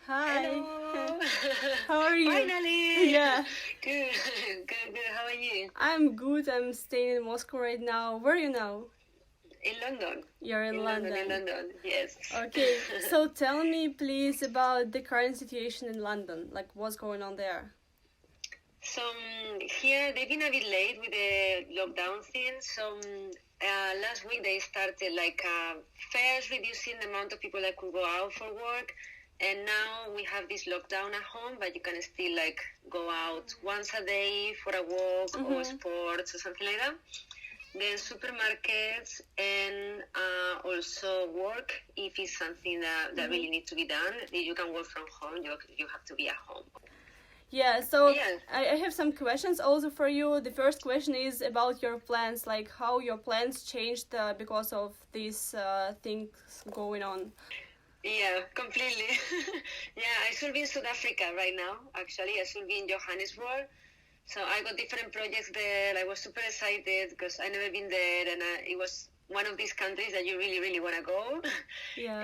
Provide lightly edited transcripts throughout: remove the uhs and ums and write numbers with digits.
Hi. Hello. How are you? Finally. Yeah. Good. Good. How are you? I'm good. I'm staying in Moscow right now. Where are you now? In London. You're in London. In London. Yes. Okay. So tell me, please, about the current situation in London. Like, what's going on there? So here they've been a bit late with the lockdown thing. So last week they started first reducing the amount of people that could go out for work, and now we have this lockdown at home, but you can still go out once a day for a walk or sports or something like that. Then supermarkets and also work, if it's something that really needs to be done. If you can work from home, you have to be at home. Yeah, so I have some questions also for you. The first question is about your plans, like how your plans changed because of these things going on. Yeah, completely. I should be in South Africa right now, actually. I should be in Johannesburg. So I got different projects there. I was super excited because I never been there, and it was one of these countries that you really, really want to go. Yeah.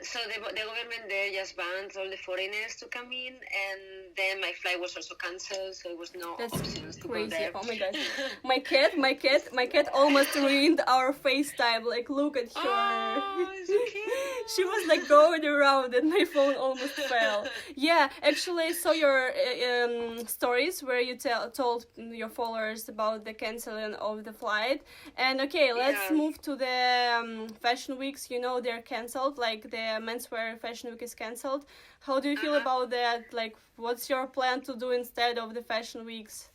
So the government there just banned all the foreigners to come in, and then my flight was also cancelled, so it was no options to go there. Oh my god. My cat almost ruined our FaceTime. Like, look at her. Oh, it's cute. She was going around and my phone almost fell. Yeah, actually I saw your stories where you told your followers about the cancelling of the flight. And okay, let's move to the fashion weeks. You know, they're cancelled, like the menswear fashion week is cancelled. How do you feel about that? Like, what's your plan to do instead of the fashion weeks?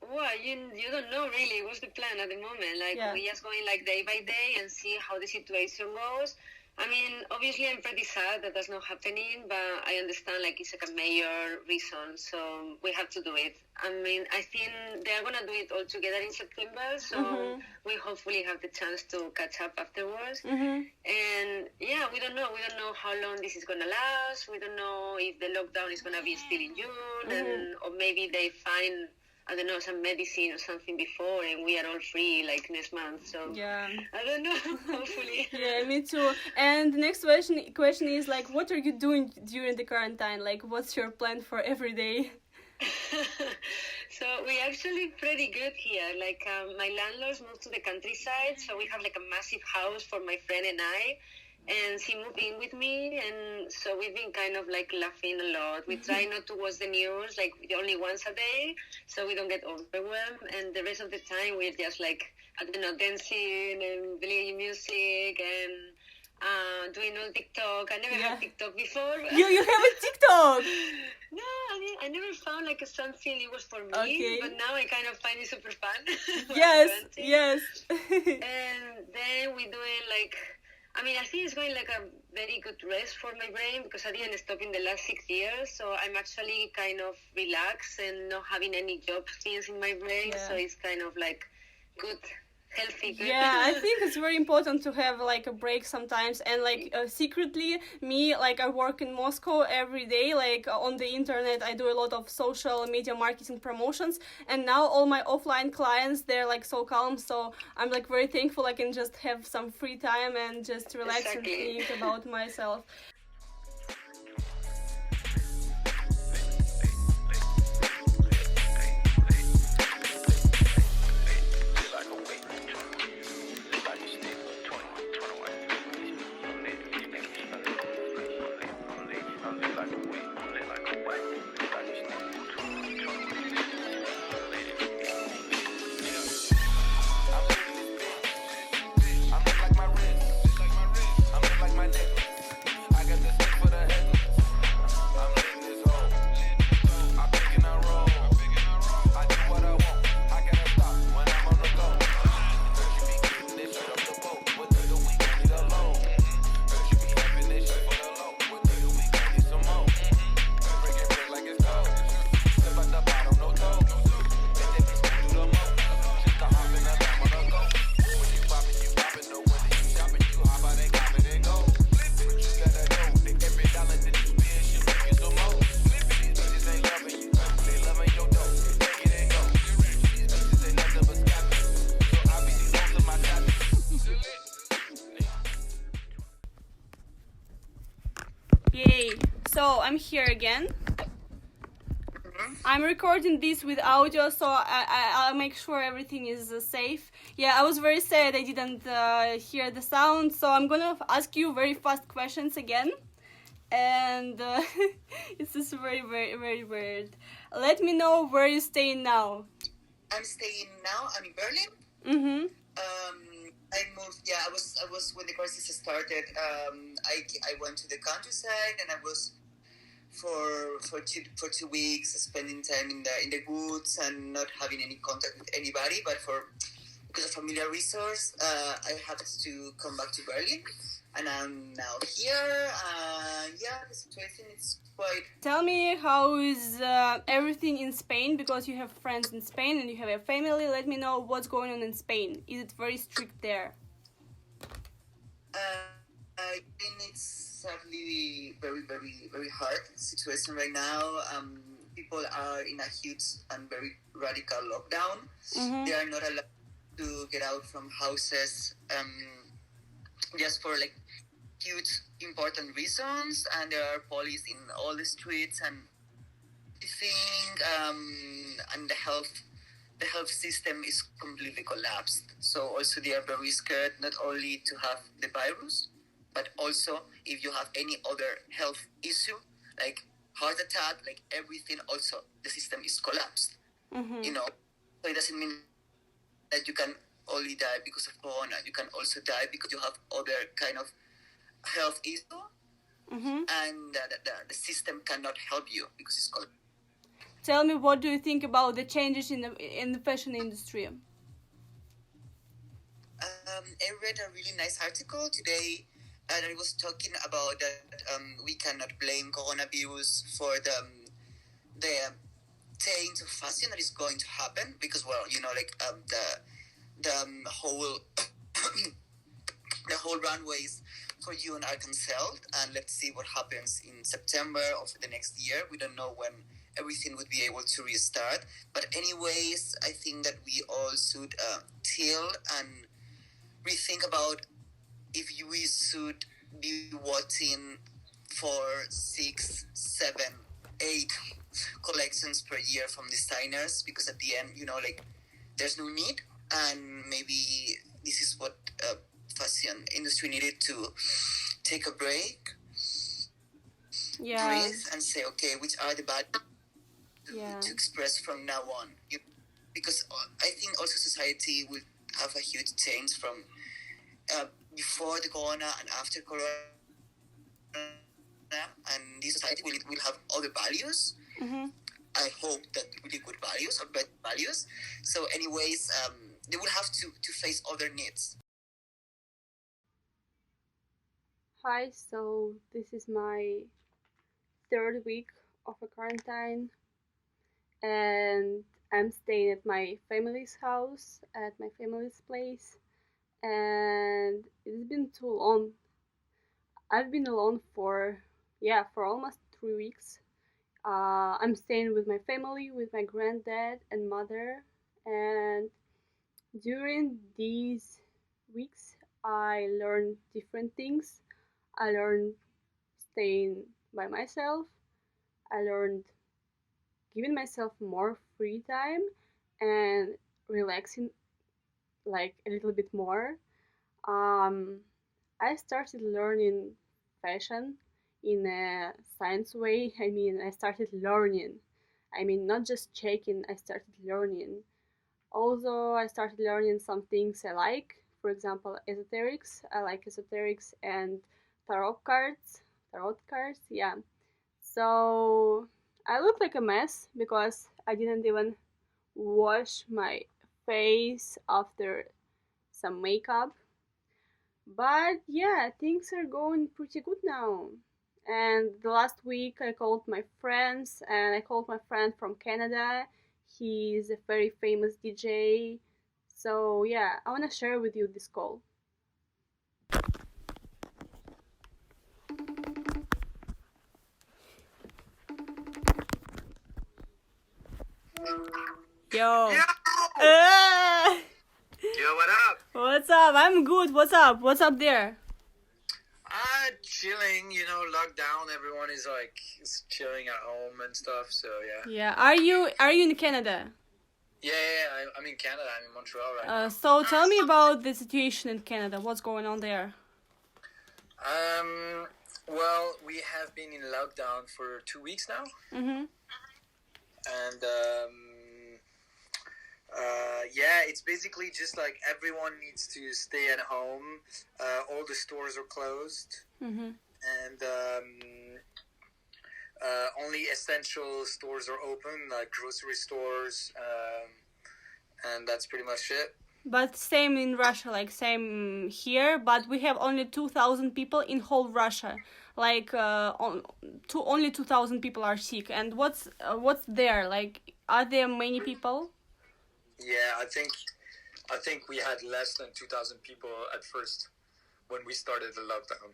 Well, you don't know really what's the plan at the moment. We're just going day by day and see how the situation goes. I mean, obviously I'm pretty sad that that's not happening, but I understand it's a major reason, so we have to do it. I mean, I think they're going to do it all together in September, so we hopefully have the chance to catch up afterwards. And we don't know. We don't know how long this is going to last. We don't know if the lockdown is going to be still in June, or maybe they find, I don't know, some medicine or something before, and we are all free next month. So I don't know. Hopefully. Yeah, me too. And the next question is what are you doing during the quarantine? What's your plan for every day? So we actually pretty good here. My landlords moved to the countryside, so we have a massive house for my friend and I. And she moved in with me, and so we've been kind of laughing a lot. We try not to watch the news only once a day, so we don't get overwhelmed. And the rest of the time we're just I don't know, dancing and playing music and doing all TikTok. I never had TikTok before. You have a TikTok? No, I never found something it was for me, but now I kind of find it super fun. Yes. And then we do it I mean, I think it's going a very good rest for my brain because I didn't stop in the last 6 years. So I'm actually kind of relaxed and not having any job things in my brain. Yeah. So it's kind of good, healthy. Good. Yeah, I think it's very important to have a break sometimes. And secretly, me, I work in Moscow every day. On the internet, I do a lot of social media marketing promotions. And now all my offline clients, they're so calm. So I'm very thankful I can just have some free time and just relax and think about myself. I got so I'm here again. I'm recording this with audio, so I'll make sure everything is safe. Yeah, I was very sad I didn't hear the sound, so I'm gonna ask you very fast questions again. And it's just very, very, very weird. Let me know where you're staying now. I'm staying now. I'm in Berlin. Mm-hmm. I moved. Yeah, I was when the crisis started. I went to the countryside, and I was for 2 weeks spending time in the woods and not having any contact with anybody. But because of familiar resource, I had to come back to Berlin, and I'm now here. Yeah, the situation is quite. Tell me, how is everything in Spain? Because you have friends in Spain and you have a family. Let me know what's going on in Spain. Is it very strict there? I think it's sadly very, very, very hard situation right now. People are in a huge and very radical lockdown. Mm-hmm. They are not allowed to get out from houses just for like huge important reasons, and there are police in all the streets and everything, and the health system is completely collapsed. So also they are very scared not only to have the virus, but also if you have any other health issue like heart attack, like everything, also the system is collapsed. Mm-hmm. You know, so it doesn't mean that you can only die because of corona. You can also die because you have other kind of health issue, mm-hmm. and the system cannot help you because it's called. Tell me, what do you think about the changes in the fashion industry? I read a really nice article today, and it was talking about that we cannot blame coronavirus for the change of fashion that is going to happen, because, well, you know, like the whole the whole runways for June are cancelled, and let's see what happens in September of the next year. We don't know when everything would be able to restart, but anyways, I think that we all should chill and rethink about if we should be watching for 6, 7, 8 collections per year from designers, because at the end, you know, like, there's no need, and maybe this is what fashion industry needed to take a break, breathe, and say, okay, which are the bad to express from now on, because I think also society will have a huge change from before the corona and after corona, and this society will have other values. Mm-hmm. I hope that really good values or better values. So anyways, they will have to face other needs. Hi, so this is my 3rd week of a quarantine, and I'm staying at my family's house, at my family's place, and it's been too long. I've been alone for almost 3 weeks. I'm staying with my family, with my granddad and mother, and during these weeks I learned different things. I learned staying by myself. I learned giving myself more free time and relaxing like a little bit more. I started learning fashion in a science way. I mean, I started learning. I mean, not just checking, I started learning. Also, I started learning some things I like. For example, esoterics. I like esoterics and tarot cards, yeah. So I look like a mess because I didn't even wash my face after some makeup. But yeah, things are going pretty good now. And the last week I called my friends, and I called my friend from Canada. He's a very famous DJ. So yeah, I wanna share with you this call. Yo. Yo, what up? What's up? I'm good. What's up? What's up there? chilling, you know, locked down. Everyone is like chilling at home and stuff. So yeah. Yeah. Are you in Canada? Yeah. I'm in Canada. I'm in Montreal right now. So tell me about the situation in Canada. What's going on there? Well, we have been in lockdown for 2 weeks now. Mm-hmm. And yeah, it's basically just like everyone needs to stay at home. All the stores are closed. Mm-hmm. And only essential stores are open, like grocery stores. And that's pretty much it. But same in Russia, like same here, but we have only 2,000 people in whole Russia. Like only 2,000 people are sick. And what's there? Like, are there many people? Yeah, I think we had less than 2,000 people at first when we started the lockdown.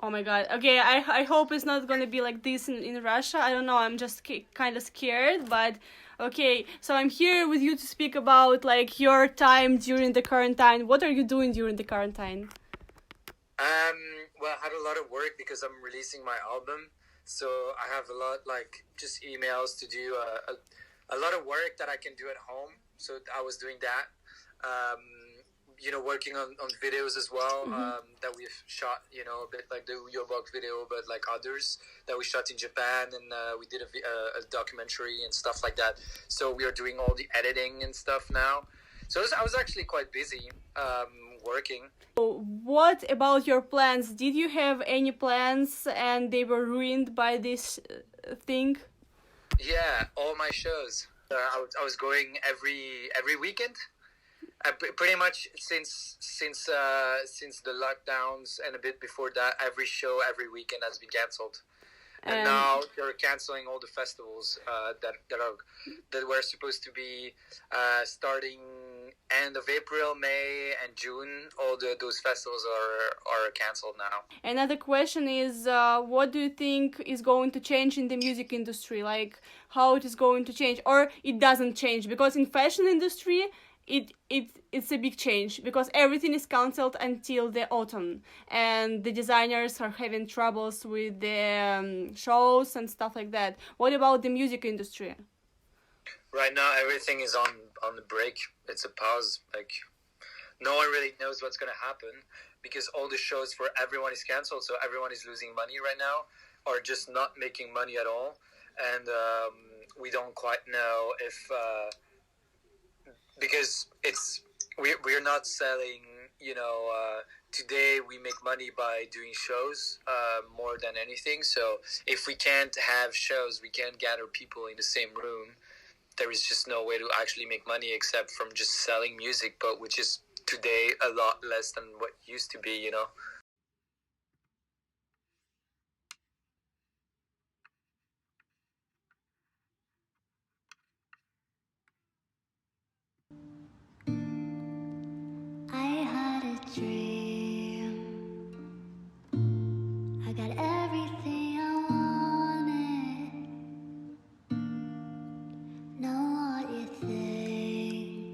Oh my god. Okay, I hope it's not gonna be like this in Russia. I don't know, I'm just kind of scared, but okay. So I'm here with you to speak about like your time during the quarantine. What are you doing during the quarantine? Well, I had a lot of work because I'm releasing my album. So I have a lot, like, just emails to do, a lot of work that I can do at home. So I was doing that. You know, working on videos as well, that we've shot, you know, a bit like the Nью-Йорк video, but like others that we shot in Japan, and we did a documentary and stuff like that. So we are doing all the editing and stuff now. So I was actually quite busy working. What about your plans? Did you have any plans and they were ruined by this thing? Yeah, all my shows. I was going every weekend. Pretty much since the lockdowns and a bit before that, every show every weekend has been cancelled, and now they're canceling all the festivals that were supposed to be starting end of April, May, and June. All those festivals are cancelled now. Another question is, what do you think is going to change in the music industry? Like how it is going to change, or it doesn't change? Because in fashion industry, it's a big change because everything is cancelled until the autumn, and the designers are having troubles with the shows and stuff like that. What about the music industry? Right now, everything is on the break. It's a pause. Like, no one really knows what's gonna happen because all the shows for everyone is cancelled. So everyone is losing money right now, or just not making money at all. And we don't quite know if. Because we're not selling, you know, today we make money by doing shows more than anything. So if we can't have shows, we can't gather people in the same room, there is just no way to actually make money except from just selling music, but which is today a lot less than what used to be, you know. I got everything I wanted. Know what you think.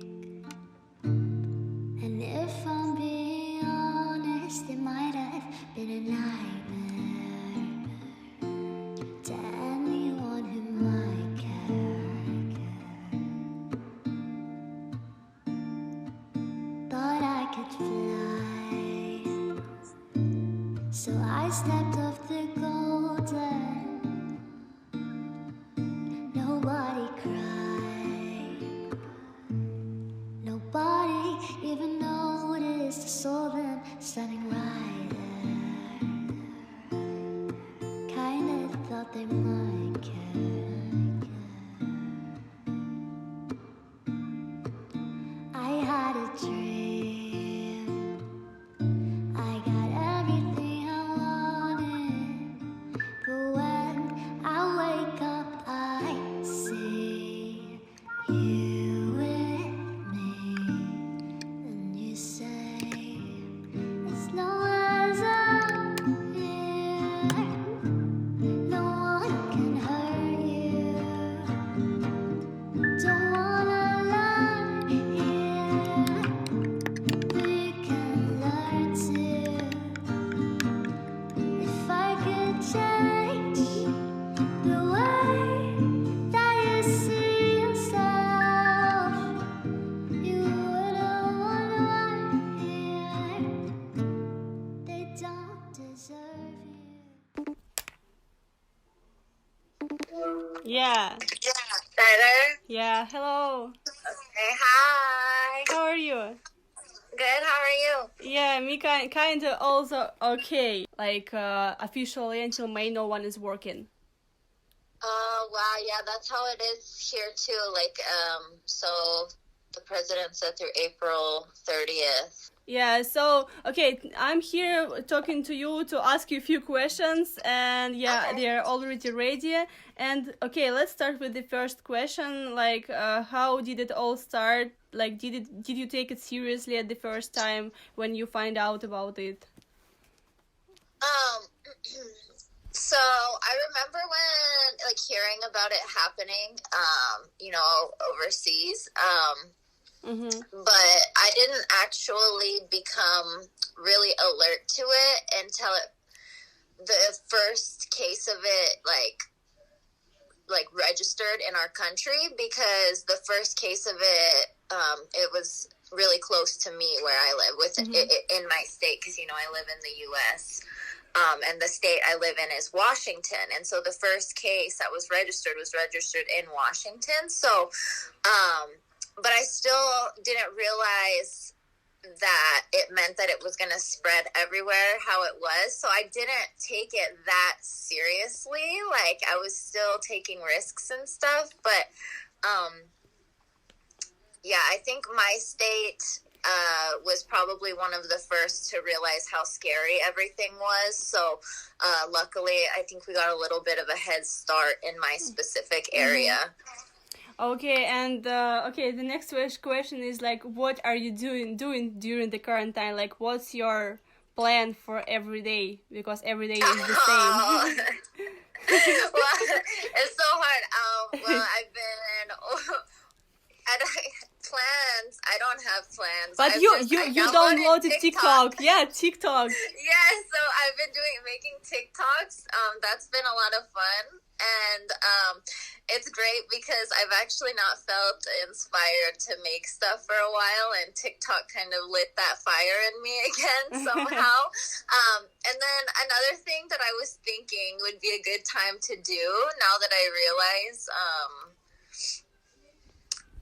And if I'm being honest, it might have been a nightmare to anyone who might care. Thought I could fly, so I stepped off the golden. Nobody cried. Nobody even noticed. I saw them standing right there. Kinda thought they might care. I had a dream. I got everything I wanted. But when I wake up, I see you with me. And you say, as long as I'm here, no one can hurt you. Don't wanna lie here, but you can learn to. Yeah. Better? Yeah. Hello. Okay, hi. How are you? Good, how are you? Yeah, me kind of also okay. Like officially until May, no one is working. Oh, wow, yeah, that's how it is here too. Like, so the president said through April 30th. Yeah, so, okay, I'm here talking to you to ask you a few questions, and yeah, Okay. they're already ready. And, okay, let's start with the first question, like, how did it all start? Like, did you take it seriously at the first time when you find out about it? So I remember when, like, hearing about it happening, you know, overseas, but I didn't actually become really alert to it until the first case of it, like registered in our country, because the first case of it, it was really close to me where I live, in my state, because, you know, I live in the U.S., and the state I live in is Washington. And so the first case that was registered in Washington. So, but I still didn't realize that it meant that it was going to spread everywhere how it was. So I didn't take it that seriously. Like, I was still taking risks and stuff. But, yeah, I think my state was probably one of the first to realize how scary everything was. So luckily, I think we got a little bit of a head start in my specific area. Okay, and okay, the next question is like, what are you doing during the quarantine? Like, what's your plan for every day? Because every day is the same. Well, it's so hard. Well, I've been. Plans. I don't have plans. But you downloaded TikTok. Yeah, TikTok. Yeah, so I've been making TikToks. That's been a lot of fun, and it's great because I've actually not felt inspired to make stuff for a while, and TikTok kind of lit that fire in me again somehow. And then another thing that I was thinking would be a good time to do now that I realize,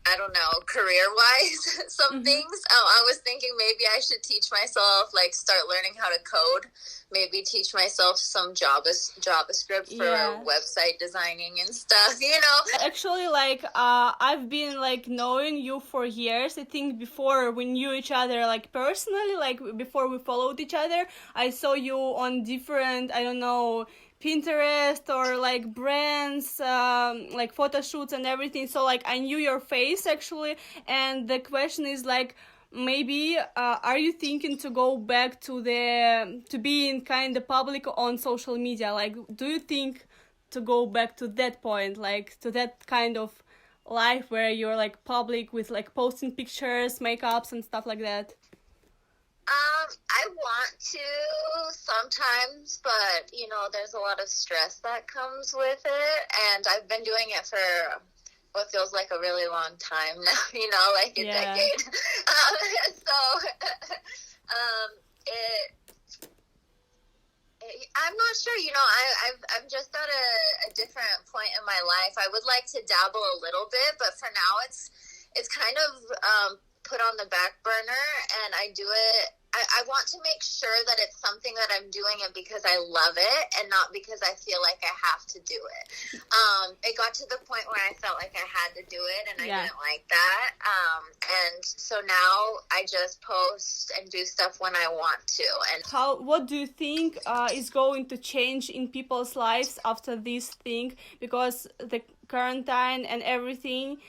I don't know, career-wise, some things. I was thinking maybe I should teach myself, like, start learning how to code. Maybe teach myself some JavaScript for website designing and stuff, you know? Actually, like, I've been, like, knowing you for years. I think before we knew each other, like, personally, like, before we followed each other, I saw you on different, I don't know, Pinterest or like brands, like photo shoots and everything. So like I knew your face actually, and the question is like, maybe are you thinking to go back to being kind of public on social media? Like, do you think to go back to that point, like to that kind of life where you're like public with like posting pictures, makeups and stuff like that? I want to sometimes, but, you know, there's a lot of stress that comes with it, and I've been doing it for what feels like a really long time now, you know, like a decade. I'm not sure, you know, I'm just at a different point in my life. I would like to dabble a little bit, but for now it's kind of put on the back burner, and I do it. I want to make sure that it's something that I'm doing it because I love it and not because I feel like I have to do it. It got to the point where I felt like I had to do it, and I didn't like that. And so now I just post and do stuff when I want to. And what do you think is going to change in people's lives after this thing? Because the quarantine and everything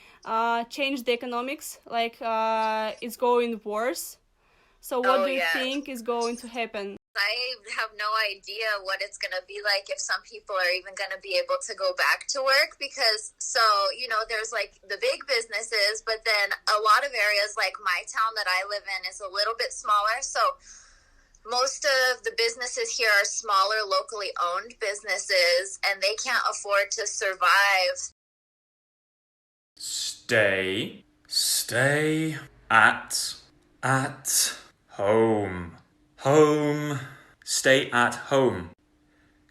changed the economics. Like it's going worse. So what do you think is going to happen? I have no idea what it's going to be like if some people are even going to be able to go back to work, because, so, you know, there's like the big businesses, but then a lot of areas like my town that I live in is a little bit smaller. So most of the businesses here are smaller, locally owned businesses, and they can't afford to survive. Stay at home. Home. Stay at home.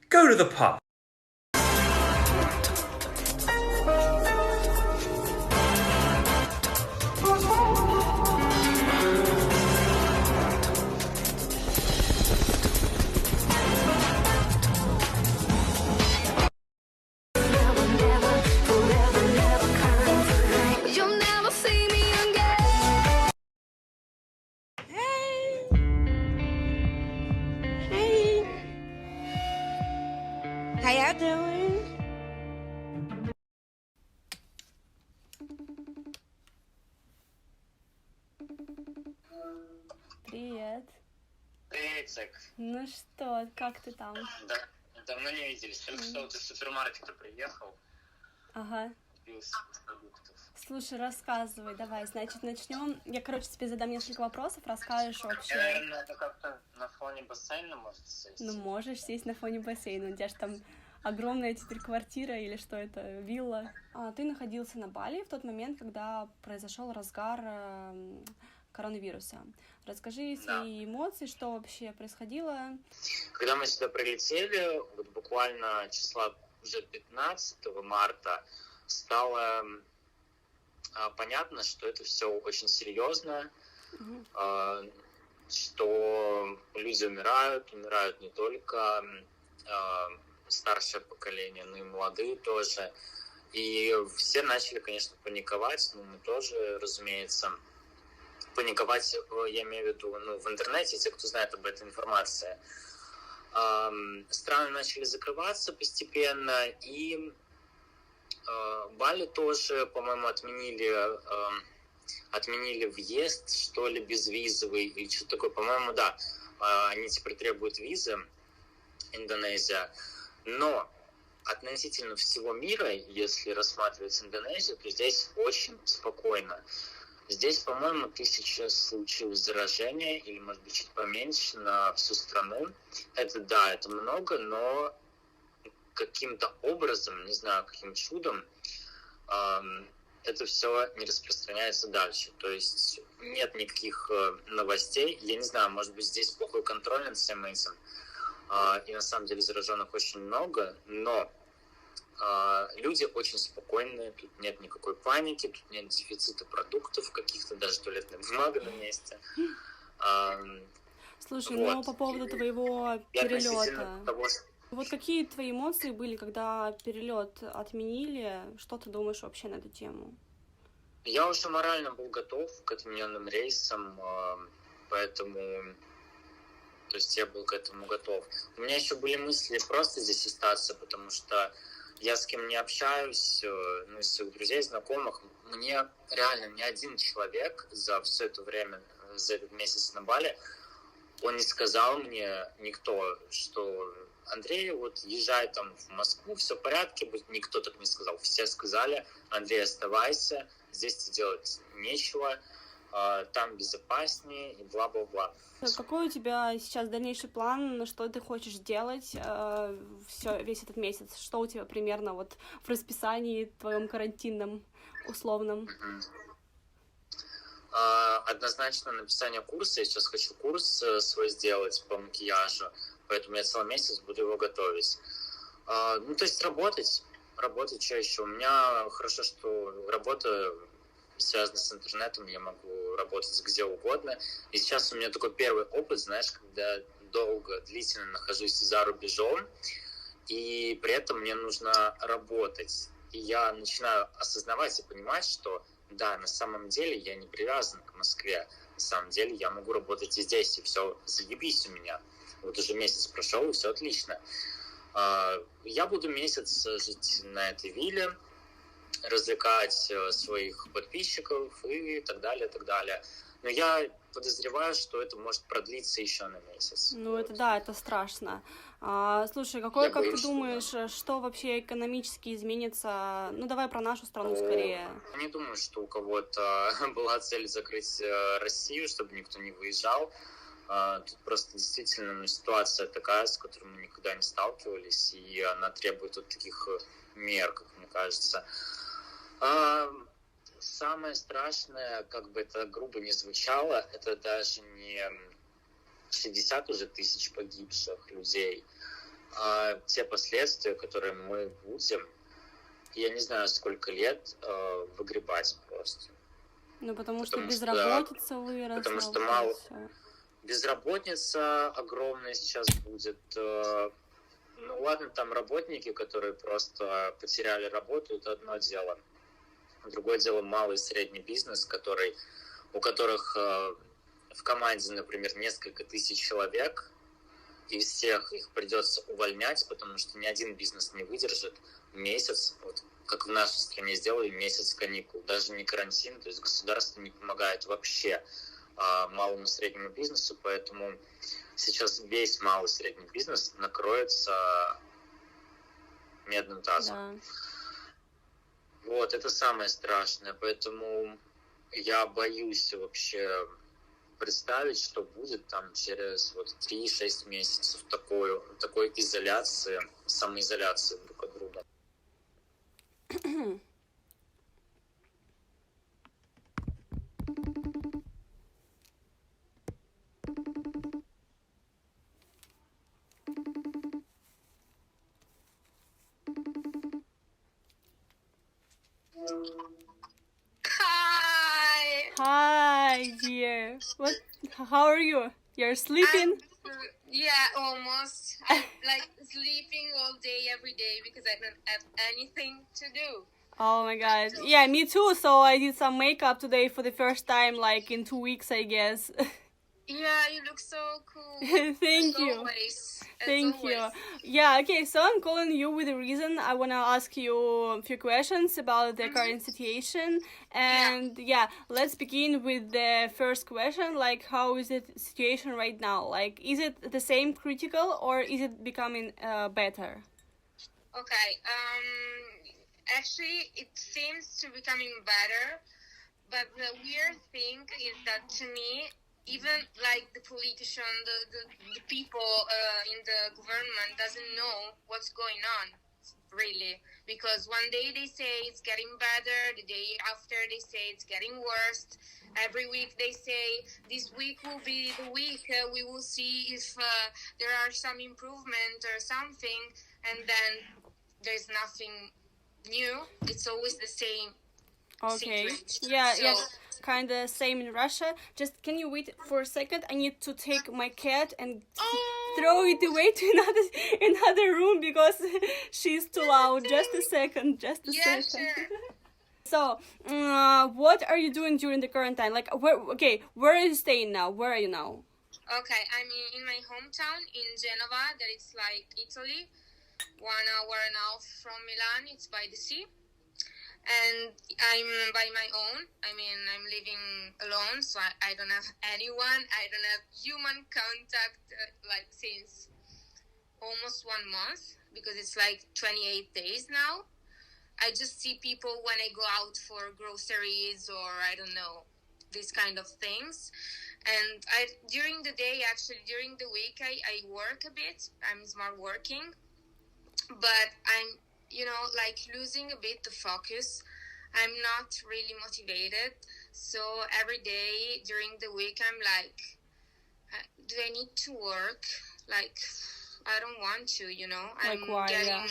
Go to the pub. Кайцек. Ну что, как ты там? Да, давно не виделись. Только что вот из супермаркета приехал. Ага. Купил продуктов. Слушай, рассказывай, давай, значит, начнем. Я, тебе задам несколько вопросов, расскажешь вообще. Наверное, это как-то на фоне бассейна может сесть. Ну, можешь сесть на фоне бассейна. У тебя же там огромная теперь квартира или что это, вилла. Ты находился на Бали в тот момент, когда произошел разгар коронавируса. Расскажи свои эмоции, что вообще происходило. Когда мы сюда прилетели, вот буквально числа уже 15 марта, стало понятно, что это все очень серьезно, что люди умирают не только старшее поколение, но и молодые тоже. И все начали, конечно, паниковать, но мы тоже, разумеется. Паниковать, я имею в виду, в интернете, те, кто знает об этой информации. Страны начали закрываться постепенно, и Бали тоже, по-моему, отменили въезд, что ли, безвизовый, или что такое, по-моему, да, они теперь требуют визы, Индонезия, но относительно всего мира, если рассматривать Индонезию, то здесь очень спокойно. Здесь, по-моему, 1000 случаев заражения, или, может быть, чуть поменьше, на всю страну. Это много, но каким-то образом, не знаю, каким чудом, это все не распространяется дальше. То есть нет никаких новостей. Я не знаю, может быть, здесь плохой контроль над всем этим. И на самом деле зараженных очень много, но люди очень спокойные, тут нет никакой паники, тут нет дефицита продуктов каких-то, даже туалетная бумага на месте. Слушай, ну по поводу твоего перелета, вот какие твои эмоции были, когда перелет отменили? Что ты думаешь вообще на эту тему? Я уже морально был готов к отмененным рейсам, поэтому, то есть я был к этому готов. У меня еще были мысли просто здесь остаться, потому что я с кем не общаюсь, из своих друзей, знакомых, мне реально ни один человек за все это время, за этот месяц на Бали, он не сказал мне, никто, что Андрей, вот езжай там в Москву, все в порядке, никто так не сказал. Все сказали, Андрей, оставайся, здесь тебе делать нечего, там безопаснее и бла-бла-бла. Какой у тебя сейчас дальнейший план, что ты хочешь делать весь этот месяц? Что у тебя примерно вот в расписании твоем карантинном, условном? Однозначно написание курса. Я сейчас хочу курс свой сделать по макияжу, поэтому я целый месяц буду его готовить. То есть работать, что еще? У меня хорошо, что работа связана с интернетом, я могу работать где угодно. И сейчас у меня такой первый опыт, знаешь, когда долго, длительно нахожусь за рубежом, и при этом мне нужно работать. И я начинаю осознавать и понимать, что да, на самом деле я не привязан к Москве. На самом деле я могу работать и здесь, и все заебись у меня. Вот уже месяц прошел, и все отлично. Я буду месяц жить на этой вилле, развлекать своих подписчиков и так далее, так далее. Но я подозреваю, что это может продлиться еще на месяц. Ну, это да, это страшно. Слушай, как ты думаешь, что вообще экономически изменится? Ну, давай про нашу страну скорее. Я не думаю, что у кого-то была цель закрыть Россию, чтобы никто не выезжал. Тут просто действительно ситуация такая, с которой мы никогда не сталкивались, и она требует вот таких мер, как мне кажется. Самое страшное, как бы это грубо не звучало, это даже не 60 уже тысяч погибших людей, а те последствия, которые мы будем, я не знаю, сколько лет, выгребать просто. Ну, потому что безработица выросла. Потому что мало... Безработица огромная сейчас будет. Ну ладно, там работники, которые просто потеряли работу, это одно дело. Другое дело малый и средний бизнес, у которых в команде, например, несколько тысяч человек, и всех их придется увольнять, потому что ни один бизнес не выдержит месяц, вот как в нашей стране сделали, месяц каникул, даже не карантин, то есть государство не помогает вообще. малому и среднему бизнесу, поэтому сейчас весь малый и средний бизнес накроется медным тазом. Да. Вот, это самое страшное, поэтому я боюсь вообще представить, что будет там через 3-6 месяцев такой изоляции, самоизоляции друг от друга. Hi, dear. What? How are you? You're sleeping? Yeah, almost. I'm like sleeping all day, every day because I don't have anything to do. Oh my god. Yeah, me too. So I did some makeup today for the first time, like in 2 weeks, I guess. Yeah, you look so cool. Thank as you. Always. Thank you. Yeah, okay, so I'm calling you with a reason. I want to ask you a few questions about the current situation. And yeah, let's begin with the first question. Like, how is the situation right now? Like, is it the same critical or is it becoming better? Okay, actually, it seems to becoming better. But the weird thing is that to me, even like the politician, the people in the government doesn't know what's going on, really. Because one day they say it's getting better, the day after they say it's getting worse. Every week they say this week will be the week we will see if there are some improvement or something, and then there's nothing new. It's always the same. Okay. Situation. Yeah, So, yeah. Kind of same in Russia. Just can you wait for a second? I need to take my cat and throw it away to another room because she's too loud. Just a second. Just a yeah, second. sure. So, what are you doing during the quarantine? Like, where are you staying now? Where are you now? Okay, I'm in my hometown in Genova, that is like Italy, 1 hour and a half from Milan. It's by the sea. And I'm by my own. I mean, I'm living alone, so I don't have anyone. I don't have human contact like since almost 1 month, because it's like 28 days now. I just see people when I go out for groceries or I don't know, these kind of things. And during the day, actually during the week, I work a bit. I'm smart working, but I'm like losing a bit the focus. I'm not really motivated. So every day during the week, I'm like, do I need to work? Like, I don't want to, Like why? Yeah.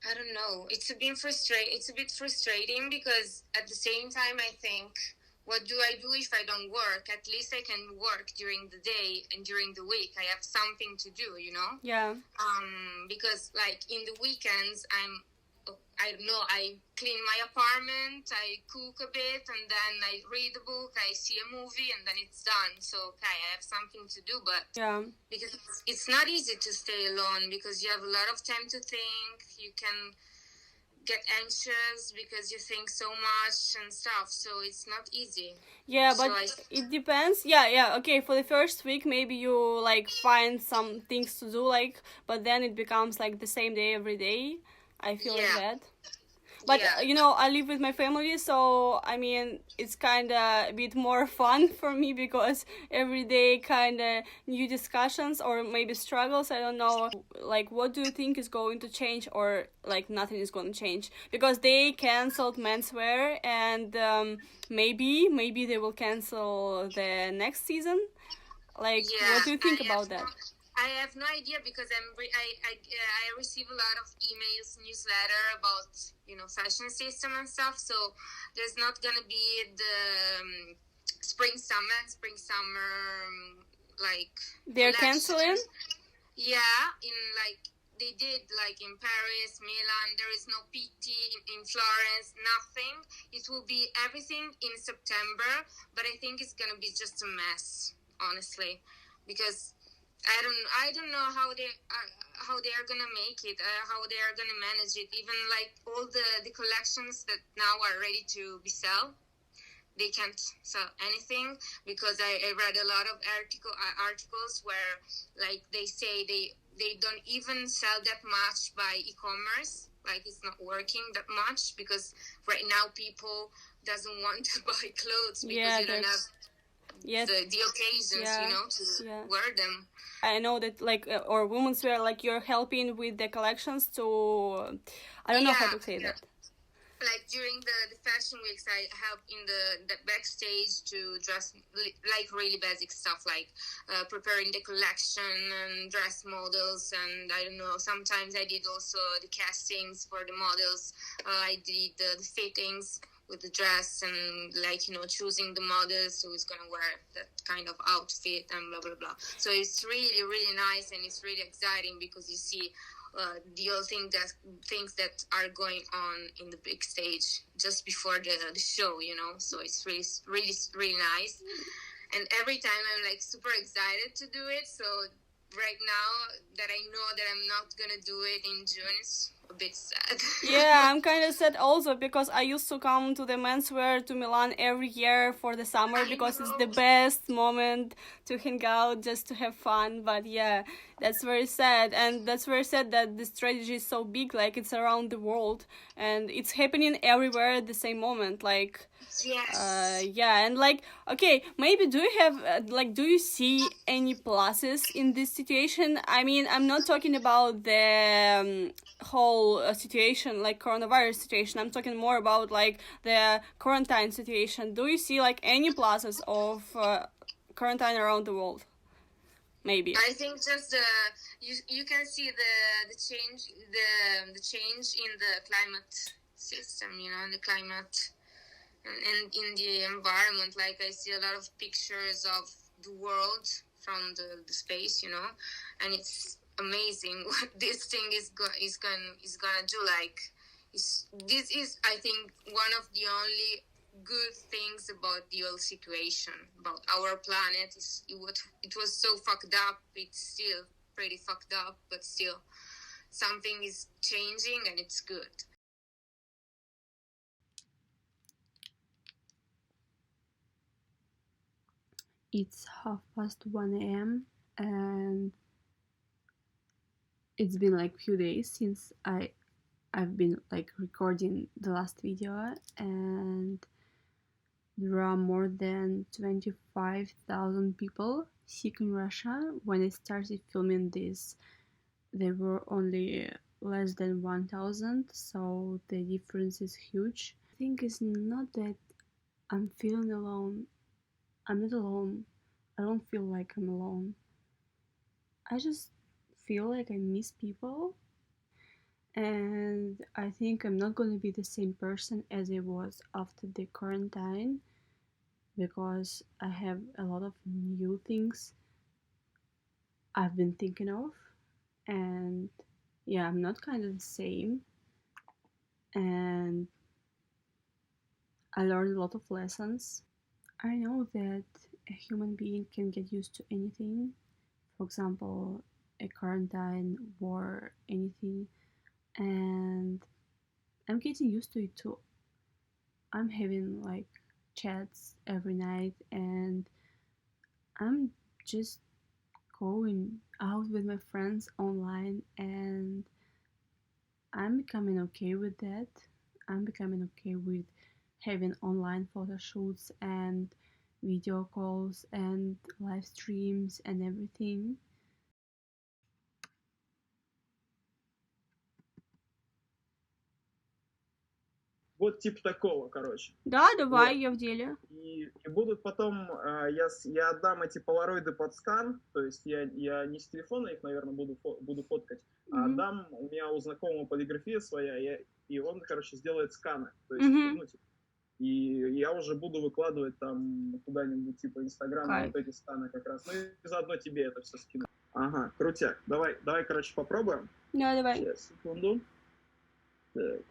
I don't know. It's a bit frustrating because at the same time, I think, what do I do if I don't work? At least I can work during the day and during the week. I have something to do, Yeah. Because like in the weekends, I don't know, I clean my apartment, I cook a bit, and then I read a book, I see a movie, and then it's done. So, okay, I have something to do, but Yeah. because it's not easy to stay alone because you have a lot of time to think. You can get anxious because you think so much and stuff, so it's not easy. Yeah, but So it depends. Yeah. Okay, for the first week, maybe you like find some things to do, like, but then it becomes like the same day every day. I feel like Yeah. that. But Yeah. I live with my family, so I mean it's kind of a bit more fun for me because every day kind of new discussions or maybe struggles. I don't know. Like, what do you think is going to change, or like nothing is going to change because they canceled menswear, and maybe they will cancel the next season. Like, what do you think about that? I have no idea because I receive a lot of emails, newsletter about fashion system and stuff. So there's not gonna be the spring summer like They're collection. canceling. Yeah, in like they did like in Paris, Milan. There is no PT in Florence, nothing. It will be everything in September, but I think it's gonna be just a mess, honestly, because I don't know how they are gonna make it, how they are gonna manage it. Even like all the collections that now are ready to be sold, they can't sell anything, because I read a lot of articles where like they say they don't even sell that much by e-commerce, like it's not working that much, because right now people doesn't want to buy clothes because you don't have the occasions, you know, to wear them. I know that like or women's wear, like you're helping with the collections to I don't know how to say that. Like during the fashion weeks, I help in the backstage to dress like really basic stuff, like preparing the collection and dress models, and I don't know, sometimes I did also the castings for the models. I did the fittings with the dress and like, you know, choosing the models who is gonna wear that kind of outfit and blah blah blah. So it's really, really nice, and it's really exciting because you see the whole things that are going on in the big stage just before the show, you know. So it's really, really, really nice, and every time I'm like super excited to do it. So right now that I know that I'm not gonna do it in June, it's a bit sad. Yeah, I'm kind of sad also because I used to come to the menswear to Milan every year for the summer because it's the best moment to hang out, just to have fun. But yeah, that's very sad, and that's very sad that the strategy is so big, like it's around the world and it's happening everywhere at the same moment, like yeah. And like, okay, maybe do you have do you see any pluses in this situation? I mean, I'm not talking about the whole situation, like coronavirus situation. I'm talking more about like the quarantine situation. Do you see like any pluses of quarantine around the world? Maybe I think just you can see the change in the climate system, you know, the climate and in the environment. Like I see a lot of pictures of the world from the space, you know, and it's amazing what this thing is gonna do. Like this is, I think, one of the only good things about the whole situation, about our planet. It was so fucked up. It's still pretty fucked up, but still something is changing, and it's good. It's 1:30 a.m. and it's been like few days since I've been like recording the last video, and there are more than 25,000 people sick in Russia. When I started filming this, there were only less than 1,000, so the difference is huge. I think it's not that I'm feeling alone. I'm not alone. I don't feel like I'm alone. I just feel like I miss people, and I think I'm not gonna be the same person as I was after the quarantine, because I have a lot of new things I've been thinking of, and yeah, I'm not kind of the same, and I learned a lot of lessons. I know that a human being can get used to anything, for example, a quarantine, war, anything, and I'm getting used to it too. I'm having like chats every night, and I'm just going out with my friends online, and I'm becoming okay with that. I'm becoming okay with having online photo shoots and video calls and live streams and everything. Вот типа такого, короче. Да, давай, Вот. я в деле. И будут потом, я отдам эти полароиды под скан, то есть я не с телефона их, наверное, буду фоткать, а отдам, у меня у знакомого полиграфия своя, и он, короче, сделает сканы, то есть, ну, типа, и я уже буду выкладывать там куда-нибудь, типа, Инстаграм, вот эти сканы как раз, ну, и заодно тебе это все скину. Ага, крутяк, давай, короче, попробуем. Да, давай. Сейчас, секунду. Так,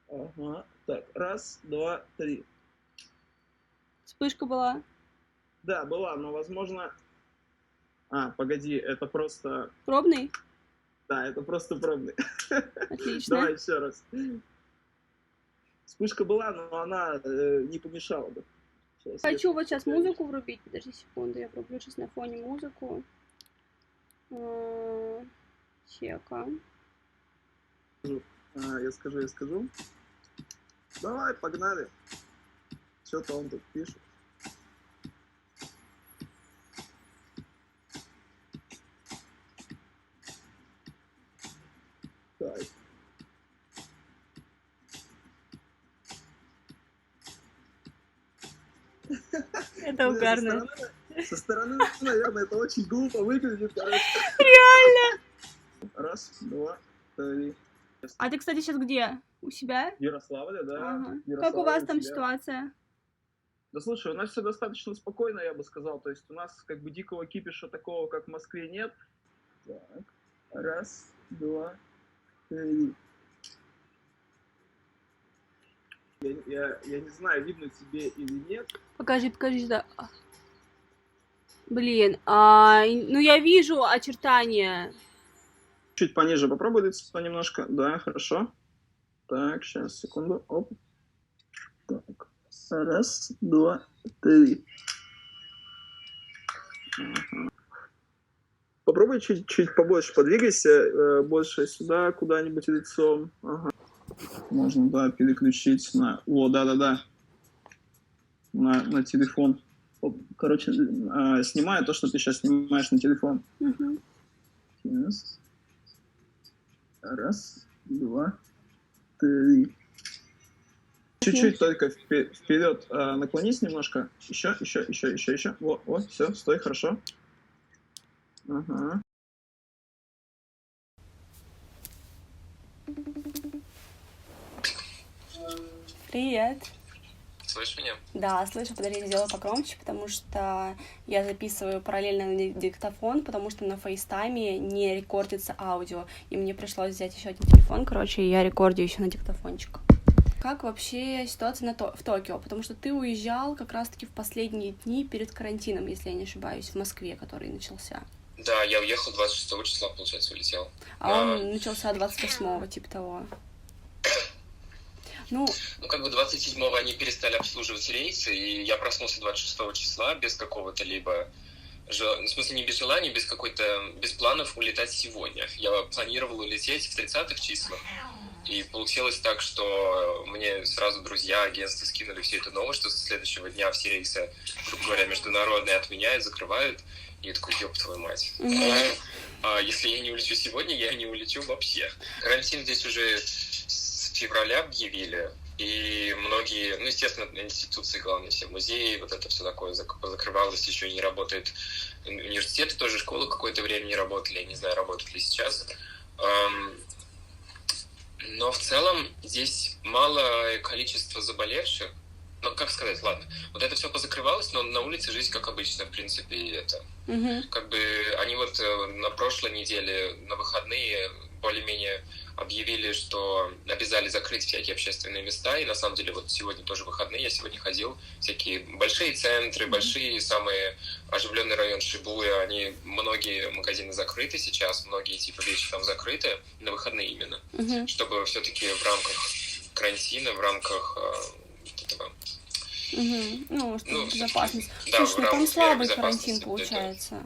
ага, так, 1, 2, 3. Вспышка была. Да, была, но, возможно... погоди, это просто... Пробный? Да, это просто пробный. Отлично. Давай еще раз. Вспышка была, но она не помешала бы. Хочу вот сейчас музыку врубить. Подожди секунду, я врублю сейчас на фоне музыку. Чека. Я скажу. Давай, погнали. Что-то он тут пишет. Так. Это угарно. Со стороны, наверное, это очень глупо выглядит, короче. Реально. Раз, два, три. А ты, кстати, сейчас где? У себя? В Ярославле, да. Ага. В Как у вас Ярославле, там у себя. ситуация? Да слушай, у нас все достаточно спокойно, я бы сказал. То есть у нас как бы дикого кипиша такого, как в Москве, нет. Так, раз, два, три. Я не знаю, видно тебе или нет. Покажи, да. Блин, ну я вижу очертания. Чуть пониже попробуй лицо немножко. Да, хорошо. Так, сейчас, секунду. Оп. Так. Раз, два, три. Ага. Попробуй чуть побольше подвигайся, больше сюда, куда-нибудь лицом. Ага. Можно, да, переключить на... О, да. На телефон. Короче, снимаю то, что ты сейчас снимаешь на телефон. Угу. Раз, два, три. Чуть-чуть только вперед наклонись немножко. Еще. Во, все, стой, хорошо. Ага. Привет. Слышишь меня? Да, слышу, подожди, сделаю покромче, потому что я записываю параллельно на диктофон, потому что на фейстайме не рекордится аудио, и мне пришлось взять еще один телефон, короче, и я рекордю еще на диктофончик. Как вообще ситуация в Токио? Потому что ты уезжал как раз-таки в последние дни перед карантином, если я не ошибаюсь, в Москве, который начался. Да, я уехал 26 числа, получается, улетел. А он начался 28-го, типа того. Ну, как бы 27-го они перестали обслуживать рейсы, и я проснулся 26 числа без какого-то либо... В смысле, не без желания, без планов улетать сегодня. Я планировал улететь в 30-х числах, и получилось так, что мне сразу друзья, агентства скинули всю эту новость, что со следующего дня все рейсы, грубо говоря, международные отменяют, закрывают. И я такой, ёб твою мать. А если я не улечу сегодня, я не улечу вообще. Карантин здесь уже с февраля объявили, и многие, ну, естественно, институции, главное, все музеи, вот это все такое закрывалось, еще не работает. Университеты тоже, школы какое-то время не работали, я не знаю, работают ли сейчас. Но в целом здесь малое количество заболевших. Ну, как сказать, ладно. Вот это все позакрывалось, но на улице жизнь как обычно, в принципе, это. Как бы они вот на прошлой неделе, на выходные, более-менее объявили, что обязали закрыть всякие общественные места, и на самом деле вот сегодня тоже выходные, я сегодня ходил, всякие большие центры, большие, самые оживленный район Шибуя, многие магазины закрыты сейчас, многие типа вещи там закрыты, на выходные именно, чтобы все-таки в рамках карантина, в рамках этого... Ну, что безопасность. Да, слушай, ну там слабый карантин да, получается.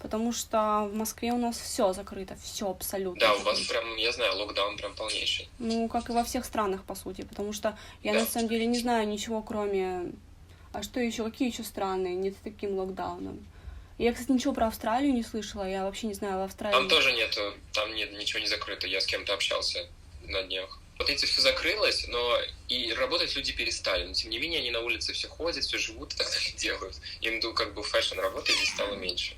Потому что в Москве у нас все закрыто, все абсолютно. Да, у вас прям, я знаю, локдаун прям полнейший. Ну, как и во всех странах, по сути, потому что я на самом деле не знаю ничего, кроме... А что еще? Какие еще страны не с таким локдауном? Я, кстати, ничего про Австралию не слышала, я вообще не знаю, в Австралии... Там тоже нету, там нет, ничего не закрыто, я с кем-то общался на днях. Вот эти все закрылось, но и работать люди перестали, но тем не менее они на улице все ходят, все живут и так далее делают. Я имею в виду, как бы фэшн работы здесь стало меньше.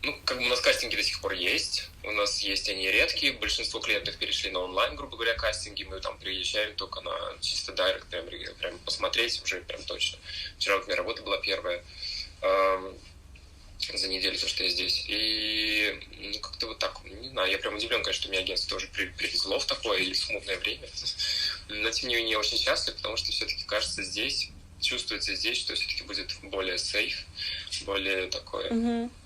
Ну, как бы у нас кастинги до сих пор есть, у нас есть они редкие, большинство клиентов перешли на онлайн, грубо говоря, кастинги, мы там приезжаем только на чисто дайрект, прям посмотреть уже прям точно. Вчера вот у меня работа была первая за неделю, то, что я здесь, и ну, как-то вот так, не знаю, я прям удивлен, конечно, что меня агентство тоже привезло в такое или смутное время, но тем не менее я очень счастлив, потому что все-таки, кажется, здесь чувствуется здесь, что все-таки будет более safe, более такое.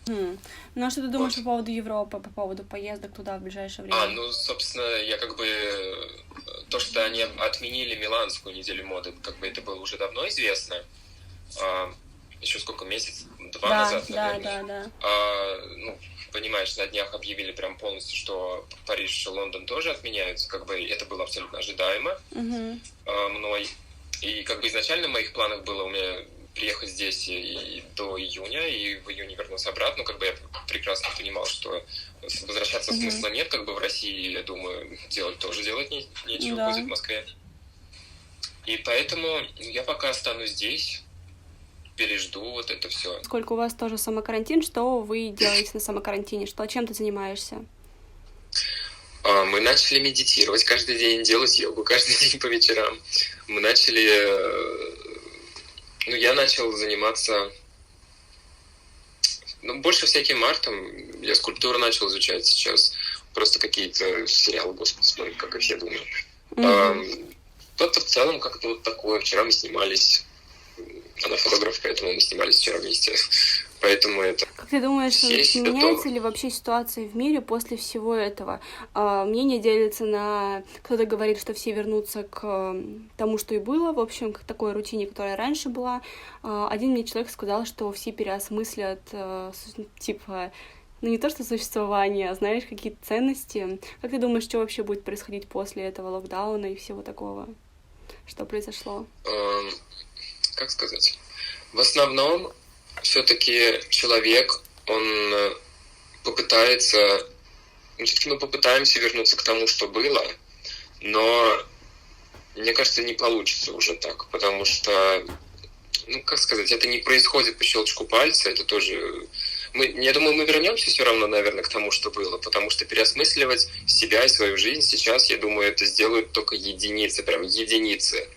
Ну а что ты думаешь по поводу Европы, по поводу поездок туда в ближайшее время? Ну, собственно, я как бы... То, что они отменили Миланскую неделю моды, как бы это было уже давно известно. Еще сколько, месяц-два назад, наверное. Да. Ну, понимаешь, на днях объявили прям полностью, что Париж и Лондон тоже отменяются. Как бы это было абсолютно ожидаемо мной. И как бы изначально в моих планах было у меня приехать здесь и до июня, и в июне вернуться обратно. Как бы я прекрасно понимал, что возвращаться смысла нет, как бы в России, я думаю, делать нечего будет в Москве. И поэтому я пока останусь здесь, пережду вот это все. Сколько у вас тоже самокарантин, что вы делаете на самокарантине? Чем ты занимаешься? Мы начали медитировать каждый день, делать йогу каждый день по вечерам. Мы начали... я начал заниматься... больше всяким артом. Я скульптуру начал изучать сейчас. Просто какие-то сериалы, господи, смотрю, как и все думаю. Кто-то в целом как-то вот такое. Вчера мы снимались... Она фотограф, поэтому мы снимались вчера вместе. Поэтому это... Как ты думаешь, меняется ли вообще ситуация в мире после всего этого? Мнение делится на... Кто-то говорит, что все вернутся к тому, что и было, в общем, к такой рутине, которая раньше была. Один мне человек сказал, что все переосмыслят, типа... не то что существование, а, знаешь, какие-то ценности. Как ты думаешь, что вообще будет происходить после этого локдауна и всего такого? Что произошло? Как сказать? В основном все-таки человек, он попытается... Все-таки мы попытаемся вернуться к тому, что было, но мне кажется, не получится уже так, потому что, как сказать, это не происходит по щелчку пальца, это тоже... Я думаю, мы вернемся все равно, наверное, к тому, что было, потому что переосмысливать себя и свою жизнь сейчас, я думаю, это сделают только единицы, прям единицы.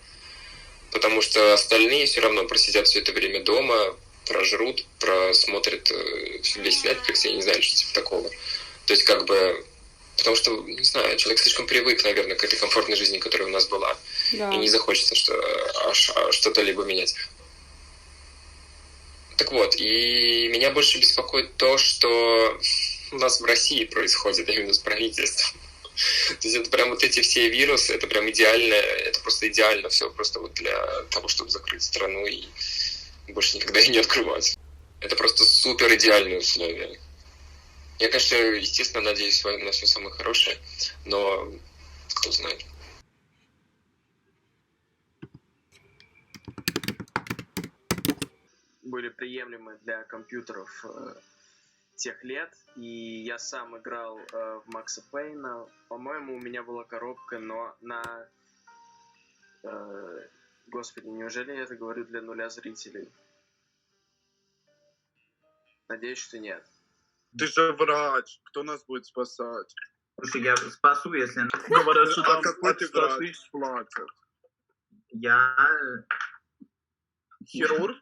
Потому что остальные все равно просидят все это время дома, прожрут, просмотрят весь Netflix, я не знаю, что типа такого. То есть как бы... Потому что, не знаю, человек слишком привык, наверное, к этой комфортной жизни, которая у нас была. Да. И не захочется что-то либо менять. Так вот, и меня больше беспокоит то, что у нас в России происходит именно с правительством. То есть это прям вот эти все вирусы, это прям идеально, это просто идеально все, просто вот для того, чтобы закрыть страну и больше никогда ее не открывать. Это просто супер идеальные условия. Я, конечно, естественно, надеюсь на все самое хорошее, но кто знает. Были приемлемы для компьютеров тех лет, и я сам играл в Макса Пейна. По-моему, у меня была коробка, но на... Господи, неужели я это говорю для 0 зрителей? Надеюсь, что нет. Ты же врач, кто нас будет спасать? Слушай, я спасу, если... Говорят, что там какой ты врач платят? Я... Хирург?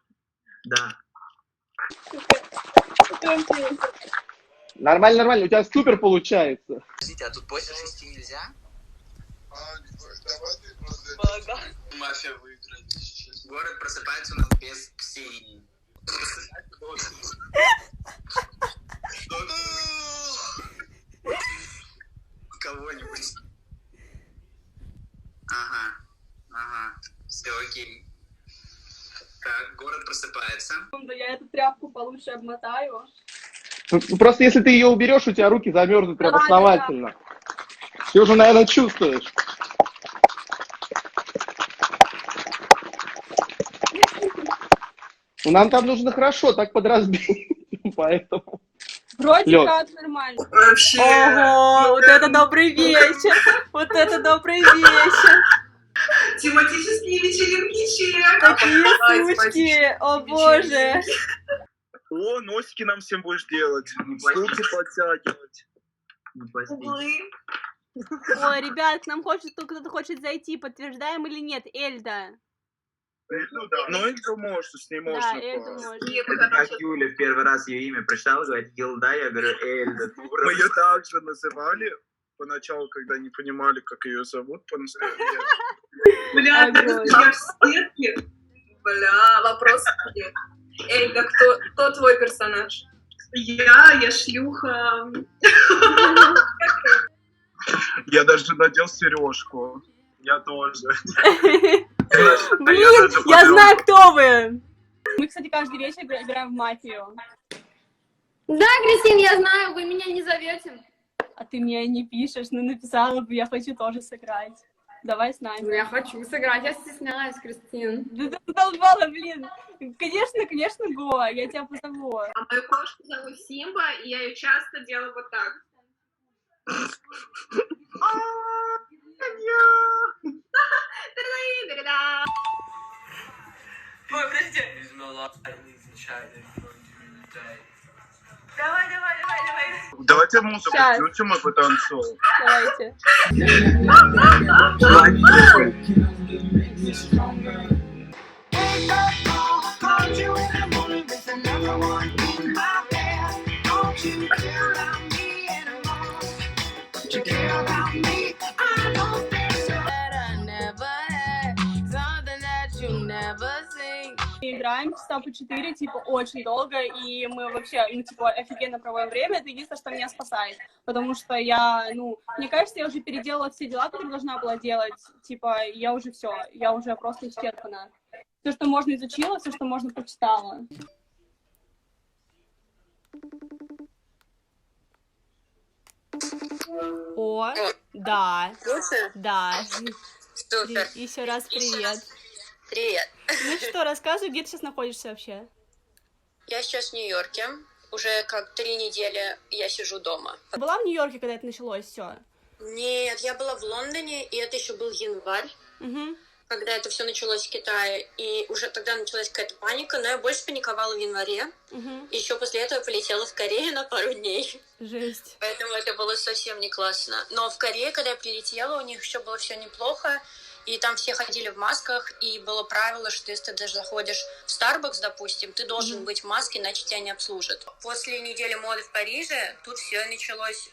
Да. Нормально, у тебя супер получается. Подождите, а тут больше 6 нельзя? Мафия выиграет сейчас. Город просыпается у нас без Ксении. Кого-нибудь. Ага. Все, окей. Так, город просыпается. Я эту тряпку получше обмотаю. Просто если ты ее уберешь, у тебя руки замерзнут прям основательно. Да. Ты уже, наверное, чувствуешь. Нам там нужно хорошо, так подразбить. Поэтому. Вроде как нормально. Вообще. Ого, вот это добрый вечер. Вот это добрый вечер. Тематические вечеринки. Такие сучки, о боже. О, носики нам всем будешь делать. Руки подтягивать. Углы. Ой, ребят, к нам кто-то хочет зайти, подтверждаем или нет, Эльда? Ну, Эльду можешь, с ней можно. Да, Эльду можно. Это как Юля в первый раз ее имя прочитала, говорит, Гилда, я говорю, Эльда. Мы ее также называли поначалу, когда не понимали, как ее зовут по-настоящему. Бля, я в стенке. Бля, вопрос тебе. Эльда, кто твой персонаж? Я шлюха. Я даже надел сережку. Я тоже. Блин, я знаю, кто вы. Мы, кстати, каждый вечер играем в мафию. Да, Кристин, я знаю, вы меня не зовете. А ты мне не пишешь, ну написала бы, я хочу тоже сыграть. Давай с нами. Ну, я хочу сыграть, я стесняюсь, Кристин. Да ты задолбала, блин. Конечно, го, я тебя позову. А мою кошку зовут Симба, и я ее часто делаю вот так. Ой, подожди. Давай. Давайте музыку включим и потанцуем. Давайте. Играем часа по 4, типа, очень долго, и мы вообще, ну, типа, офигенно проводим время. Это единственное, что меня спасает, потому что я, ну, мне кажется, я уже переделала все дела, которые должна была делать, типа, я уже все, я уже просто исчерпана. Все, что можно, изучила, все, что можно, прочитала. О, да, да. Супер. Еще раз привет. Привет. Ну что, рассказывай, где ты сейчас находишься вообще? Я сейчас в Нью-Йорке. Уже как 3 недели я сижу дома. Была в Нью-Йорке, когда это началось все? Нет, я была в Лондоне, и это еще был январь, когда это все началось в Китае. И уже тогда началась какая-то паника, но я больше паниковала в январе. Еще после этого полетела в Корею на пару дней. Жесть. Поэтому это было совсем не классно. Но в Корее, когда я прилетела, у них еще было все неплохо. И там все ходили в масках, и было правило, что если ты даже заходишь в Starbucks, допустим, ты должен быть в маске, иначе тебя не обслужат. После недели моды в Париже тут все началось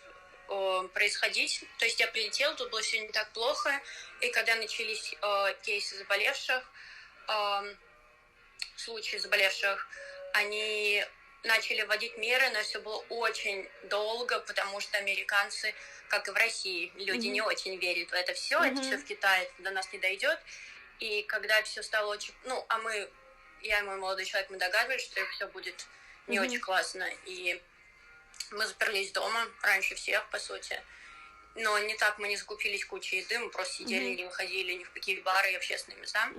происходить. То есть я прилетела, тут было все не так плохо, и когда начались кейсы заболевших, случаи заболевших, они начали вводить меры, но все было очень долго, потому что американцы, как и в России, люди не очень верят в это все в Китае до нас не дойдет. И когда все стало очень... Ну, а мы, я и мой молодой человек, мы догадывались, что все будет не очень классно. И мы заперлись дома раньше всех, по сути. Но не так, мы не закупились кучей еды, мы просто сидели, не выходили ни в какие бары и общественные места.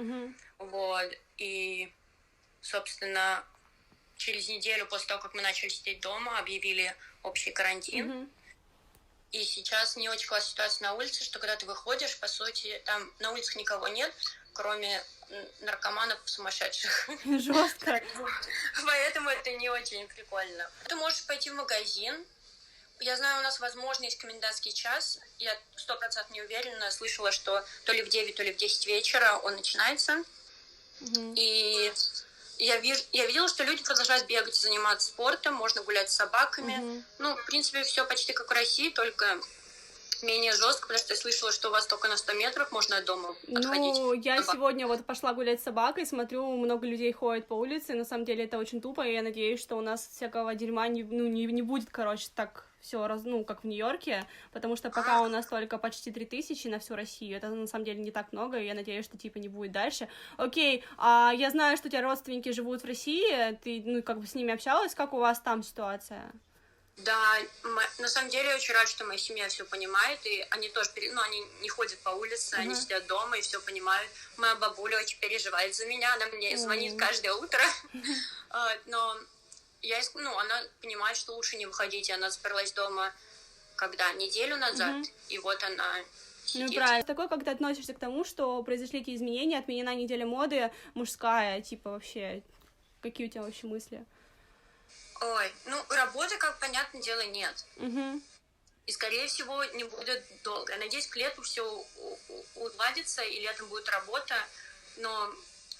Вот. И, собственно, через неделю после того, как мы начали сидеть дома, объявили общий карантин. И сейчас не очень классная ситуация на улице, что когда ты выходишь, по сути, там на улицах никого нет, кроме наркоманов сумасшедших. Жестко. Поэтому это не очень прикольно. Ты можешь пойти в магазин. Я знаю, у нас, возможно, есть комендантский час. Я 100% не уверена. Слышала, что то ли в 9, то ли в 10 вечера он начинается. И я видела, что люди продолжают бегать, заниматься спортом, можно гулять с собаками. Ну, в принципе, все почти как в России, только менее жестко, потому что я слышала, что у вас только на 100 метров можно от дома отходить. Ну, я сегодня вот пошла гулять с собакой, смотрю, много людей ходят по улице, на самом деле это очень тупо, и я надеюсь, что у нас всякого дерьма не будет, короче, так все, как в Нью-Йорке, потому что пока у нас только почти 3000 на всю Россию, это на самом деле не так много, и я надеюсь, что типа не будет дальше. Окей, я знаю, что у тебя родственники живут в России, ты, как бы с ними общалась, как у вас там ситуация? Да, на самом деле я очень рада, что моя семья все понимает, и они тоже, они не ходят по улице, они сидят дома и все понимают. Моя бабуля очень переживает за меня, она мне звонит каждое утро, но она понимает, что лучше не выходить, и она заперлась дома, неделю назад, и вот она сидит. Ну, правильно. Такое, как ты относишься к тому, что произошли эти изменения, отменена неделя моды мужская, типа, вообще, какие у тебя вообще мысли? Ой, работы, как понятное дело, нет. И, скорее всего, не будет долго. Я надеюсь, к лету все уладится, и летом будет работа. Но,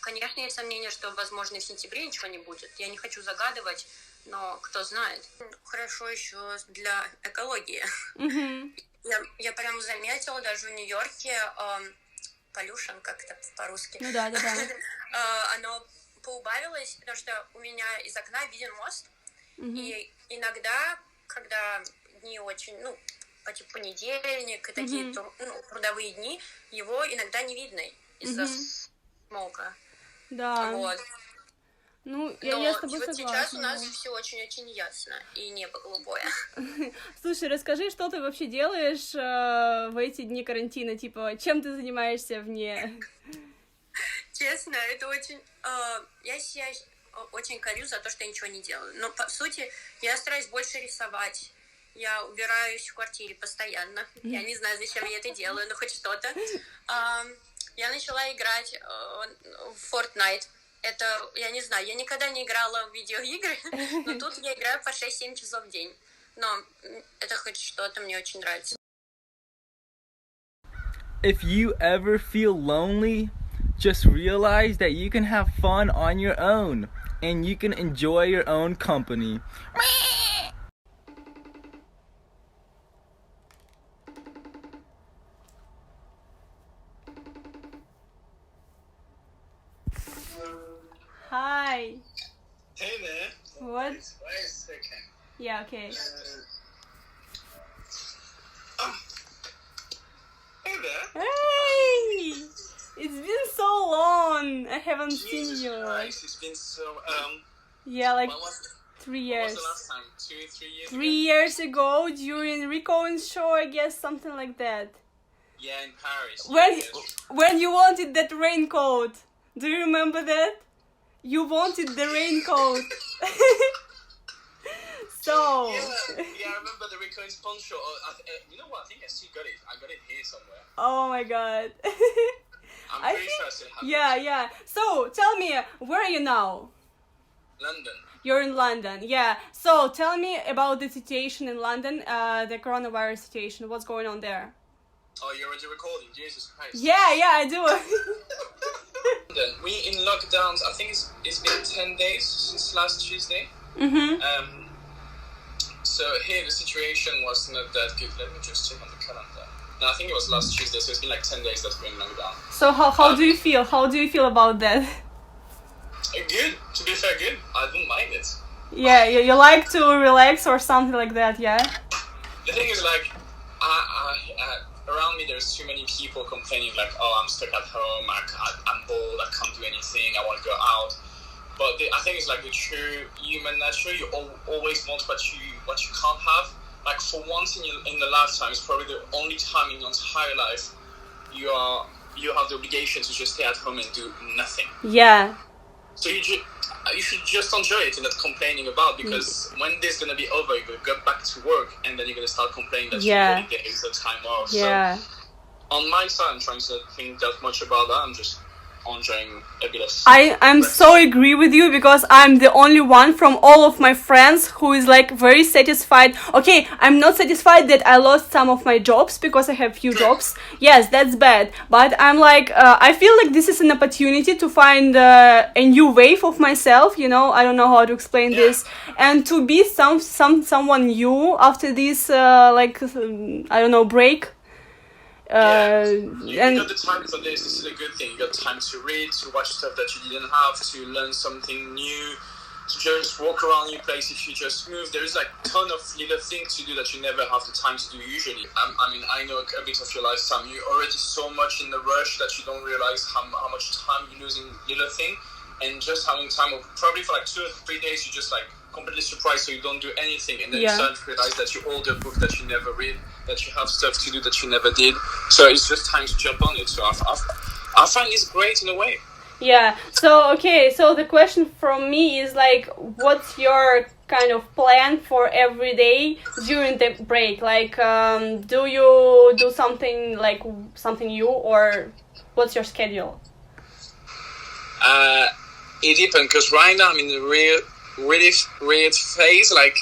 конечно, есть сомнение, что, возможно, в сентябре ничего не будет. Я не хочу загадывать, но кто знает. Хорошо еще для экологии. Я прям заметила, даже в Нью-Йорке, pollution, как это по-русски. Ну да. Оно поубавилось, потому что у меня из окна виден мост, и иногда, когда дни очень, ну, по типу понедельник, и такие трудовые дни, его иногда не видно из-за смока. Да. Вот. Ну, я с тобой вот согласна. сейчас у нас все очень-очень ясно, и небо голубое. Слушай, расскажи, что ты вообще делаешь в эти дни карантина, типа, чем ты занимаешься вне? Честно, это очень... я себя очень корю за то, что я ничего не делаю. Но, по сути, я стараюсь больше рисовать. Я убираюсь в квартире постоянно. Я не знаю, зачем я это делаю, но хоть что-то. Я начала играть в Fortnite. Это, я не знаю, я никогда не играла в видеоигры, но тут я играю по 6-7 часов в день. Но это хоть что-то, мне очень нравится. If you ever feel lonely, just realize that you can have fun on your own, and you can enjoy your own company. Hi. Hey there. What? Wait a second. Yeah, okay. Hey there. Hey! It's been so long. I haven't seen you. Christ, it's been so Yeah, like when was 3 years. When was the last time? 3 years 3 years ago during Rico's show, I guess, something like that. Yeah, in Paris. When you wanted that raincoat. Do you remember that? You wanted the raincoat. So. Yeah, I remember the Rico's poncho. You know what? I think I still got it. I got it here somewhere. Oh my god. I'm pretty sure I still have it. Yeah. So, tell me, where are you now? London. You're in London, yeah. So, tell me about the situation in London, the coronavirus situation. What's going on there? Oh, you're already recording? Jesus Christ. Yeah, I do. London. We in lockdowns. I think it's been 10 days since last Tuesday. So here the situation was not that good. Let me just check on the calendar. No, I think it was last Tuesday, so it's been like 10 days that we're in lockdown. So how do you feel? How do you feel about that? Good. To be fair, good. I don't mind it. Yeah, you like to relax or something like that, yeah? The thing is, like, around me there's too many people complaining, like, oh, I'm stuck at home, I'm bored, I can't do anything, I want to go out. But I think it's like the true human nature. You always want what you can't have. Like for once in the lifetime, it's probably the only time in your entire life you have the obligation to just stay at home and do nothing. Yeah. So you should just enjoy it and not complaining about, because when this is gonna be over, you're gonna go back to work and then you're gonna start complaining that you really get the time off. Yeah. So on my side, I'm trying to not think that much about that. I'm just enjoying a bit of I'm so agree with you, because I'm the only one from all of my friends who is like very satisfied. Okay, I'm not satisfied that I lost some of my jobs, because I have few jobs. Yes, that's bad, but I'm like I feel like this is an opportunity to find a new wave of myself, you know. I don't know how to explain this, and to be someone new after this like I don't know, break. You got the time for this. This is a good thing. You got time to read, to watch stuff that you didn't have, to learn something new, to just walk around new place if you just move. There is like a ton of little things to do that you never have the time to do usually. I mean, I know a bit of your lifetime. You're already so much in the rush that you don't realize how much time you lose in little thing. And just having time, probably for like 2 or 3 days, you just like completely surprised, so you don't do anything, and then you start to realize that you hold a book that you never read, that you have stuff to do that you never did. So it's just time to jump on it. So I find it's great in a way. Yeah. So okay. So the question from me is like, what's your kind of plan for every day during the break? Like, do you do something new, or what's your schedule? It depends, because right now I'm in a really weird phase. Like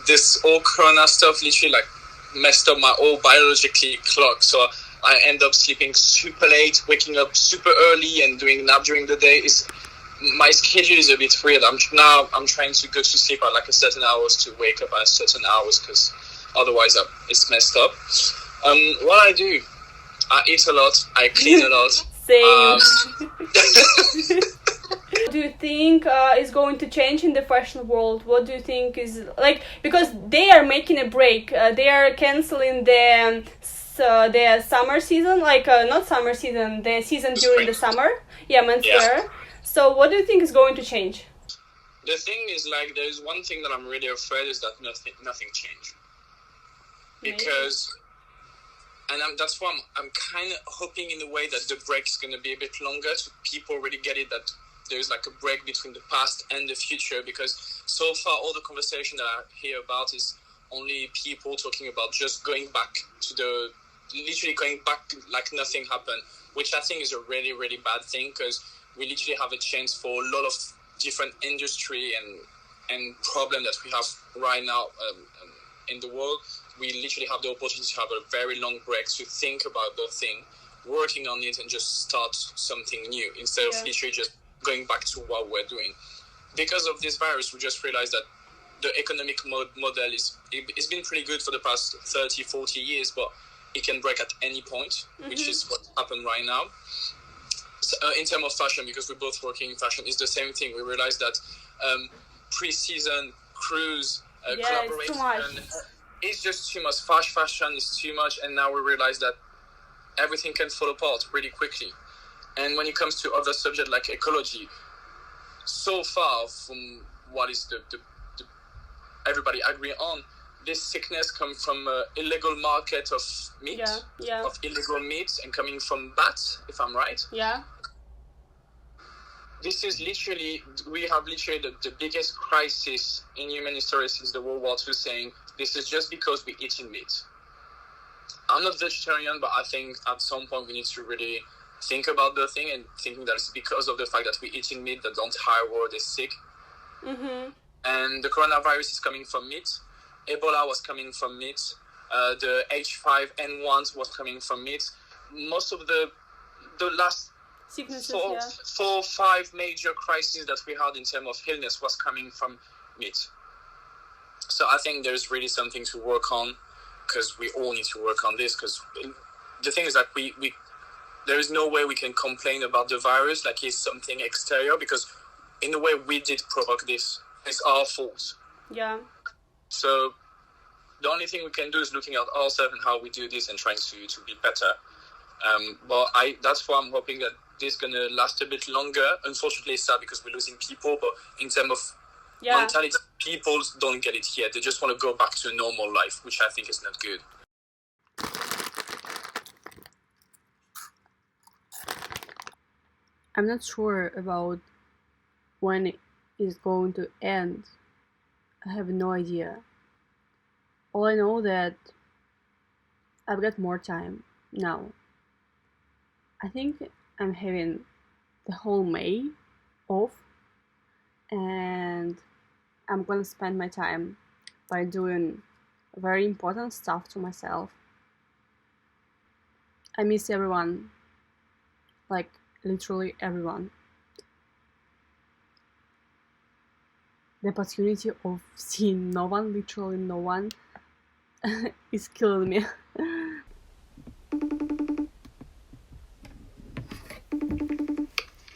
this whole corona stuff literally like messed up my whole biologically clock, so I end up sleeping super late, waking up super early, and doing nap during the day. My schedule is a bit weird. I'm trying to go to sleep at like a certain hours to wake up at certain hours, because otherwise it's messed up. What I do, I eat a lot, I clean a lot. Same. Do you think is going to change in the fashion world? What do you think is like, because they are making a break, they are canceling the summer season, like not summer season, the season during the summer, menswear. So what do you think is going to change? The thing is, like, there's one thing that I'm really afraid is that nothing changed. Because, and that's why I'm kind of hoping in a way that the break is going to be a bit longer, so people really get it, that there's like a break between the past and the future. Because so far, all the conversation that I hear about is only people talking about just going back to literally going back like nothing happened, which I think is a really, really bad thing, because we literally have a chance for a lot of different industry and problem that we have right now in the world. We literally have the opportunity to have a very long break to think about the thing, working on it, and just start something new instead of literally just going back to what we're doing. Because of this virus, we just realized that the economic model it's been pretty good for the past 30, 40 years, but it can break at any point, which is what happened right now. So, in terms of fashion, because we're both working in fashion, it's the same thing. We realized that pre-season, cruise, collaboration, it's just too much. Fast fashion is too much, and now we realize that everything can fall apart really quickly. And when it comes to other subjects like ecology, so far from what is the everybody agree on, this sickness comes from illegal market of meat, of illegal meat, and coming from bats, if I'm right. This is literally, we have literally the biggest crisis in human history since the World War II, saying this is just because we're eating meat. I'm not vegetarian, but I think at some point we need to really think about the thing and thinking that it's because of the fact that we're eating meat that the entire world is sick. And the coronavirus is coming from meat. Ebola was coming from meat. The H5N1 was coming from meat. Most of the last four or five major crises that we had in terms of illness was coming from meat. So I think there's really something to work on, because we all need to work on this, because the thing is that we there is no way we can complain about the virus like it's something exterior, because in a way we did provoke this. It's our fault. So the only thing we can do is looking at ourselves and how we do this and trying to be better. But that's why I'm hoping that this is going to last a bit longer. Unfortunately, it's sad because we're losing people, but in terms of mentality, people don't get it yet. They just want to go back to a normal life, which I think is not good. I'm not sure about when it is going to end. I have no idea. All I know that I've got more time now. I think I'm having the whole May off, and I'm gonna spend my time by doing very important stuff to myself. I miss everyone, like literally everyone. The opportunity of seeing no one, literally no one, is killing me.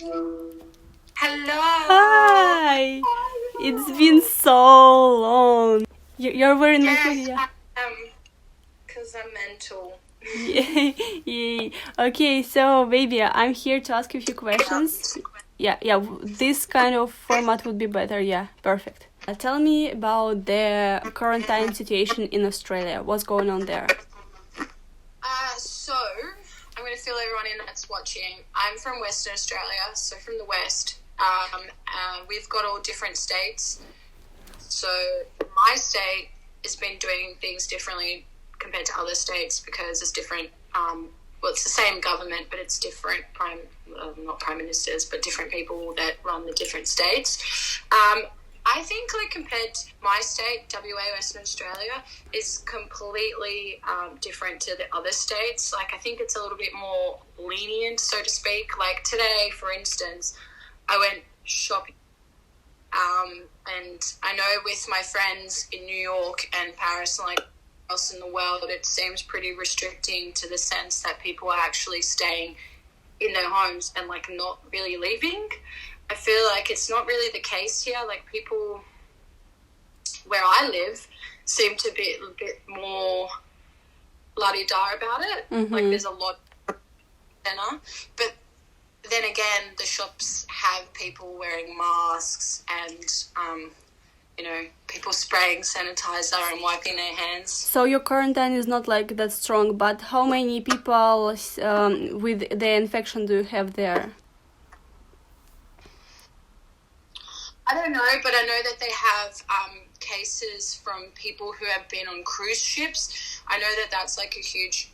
Hello! Hi! It's been so long. You're wearing my hoodie, because I'm mental. Yay. Okay, so baby, I'm here to ask you a few questions. Yeah, this kind of format would be better. Yeah, perfect. Tell me about the quarantine situation in Australia. What's going on there? So, I'm going to fill everyone in that's watching. I'm from Western Australia, so from the West. We've got all different states. So, my state has been doing things differently compared to other states because it's different. Well, it's the same government, but it's different not prime ministers, but different people that run the different states. I think, like, compared to my state, WA, Western Australia, is completely different to the other states. Like, I think it's a little bit more lenient, so to speak. Like, today, for instance, I went shopping. And I know with my friends in New York and Paris and, like, else in the world, it seems pretty restricting to the sense that people are actually staying in their homes and, like, not really leaving. I feel like it's not really the case here. Like, people where I live seem to be a bit more la-di-da about it. Mm-hmm. Like, there's a lot of center. But then again, the shops have people wearing masks and, people spraying sanitizer and wiping their hands. So your quarantine is not like that strong, but how many people with the infection do you have there? I don't know, but I know that they have cases from people who have been on cruise ships. I know that that's like a huge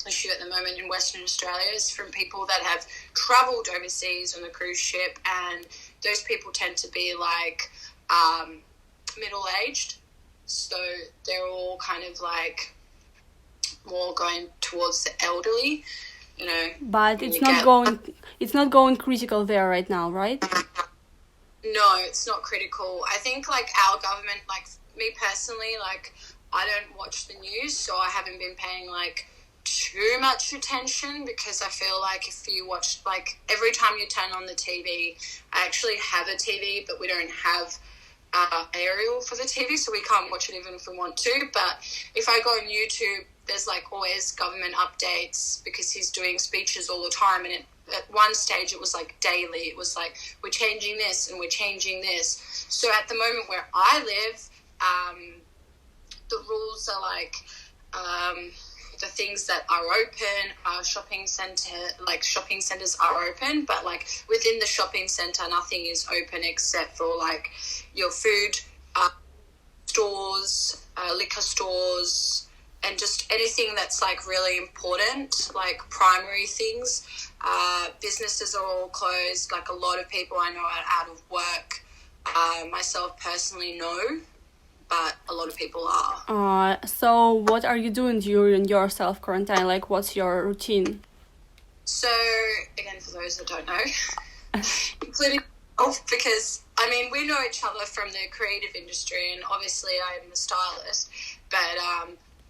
issue at the moment in Western Australia, is from people that have travelled overseas on the cruise ship, and those people tend to be like middle-aged, so they're all kind of like more going towards the elderly, But it's not going critical there right now, right? No, it's not critical. I think like our government, like me personally, like I don't watch the news, so I haven't been paying like too much attention, because I feel like if you watch, like every time you turn on the TV, I actually have a TV, but we don't have aerial for the TV, so we can't watch it even if we want to. But if I go on YouTube, there's like always government updates, because he's doing speeches all the time, and at one stage it was like daily. It was like, we're changing this and we're changing this. So at the moment where I live, the rules are like the things that are open, shopping centers are open, but like within the shopping center, nothing is open except for like your food stores, liquor stores, and just anything that's like really important, like primary things. Businesses are all closed. Like a lot of people I know are out of work. Myself personally, no, but a lot of people are. So what are you doing during your self-quarantine? Like, what's your routine? So, again, for those that don't know, including myself, because, I mean, we know each other from the creative industry, and obviously I'm a stylist, but,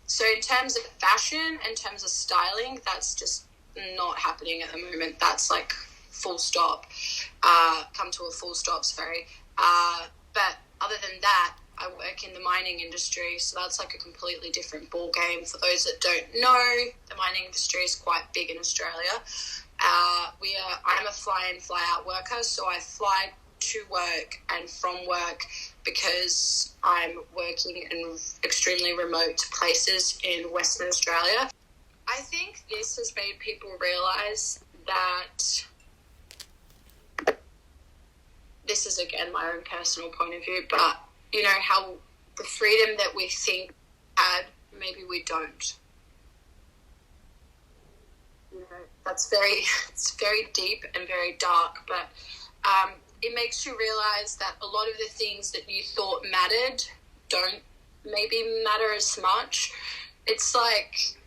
so in terms of fashion, in terms of styling, that's just not happening at the moment. That's like full stop, come to a full stop, sorry. But other than that, I work in the mining industry, so that's like a completely different ball game. For those that don't know, the mining industry is quite big in Australia. I'm a fly-in, fly-out worker, so I fly to work and from work, because I'm working in extremely remote places in Western Australia. I think this has made people realise that, this is again my own personal point of view, but you know how the freedom that we think had, maybe we don't. You know, it's very deep and very dark, but it makes you realise that a lot of the things that you thought mattered don't maybe matter as much. It's like,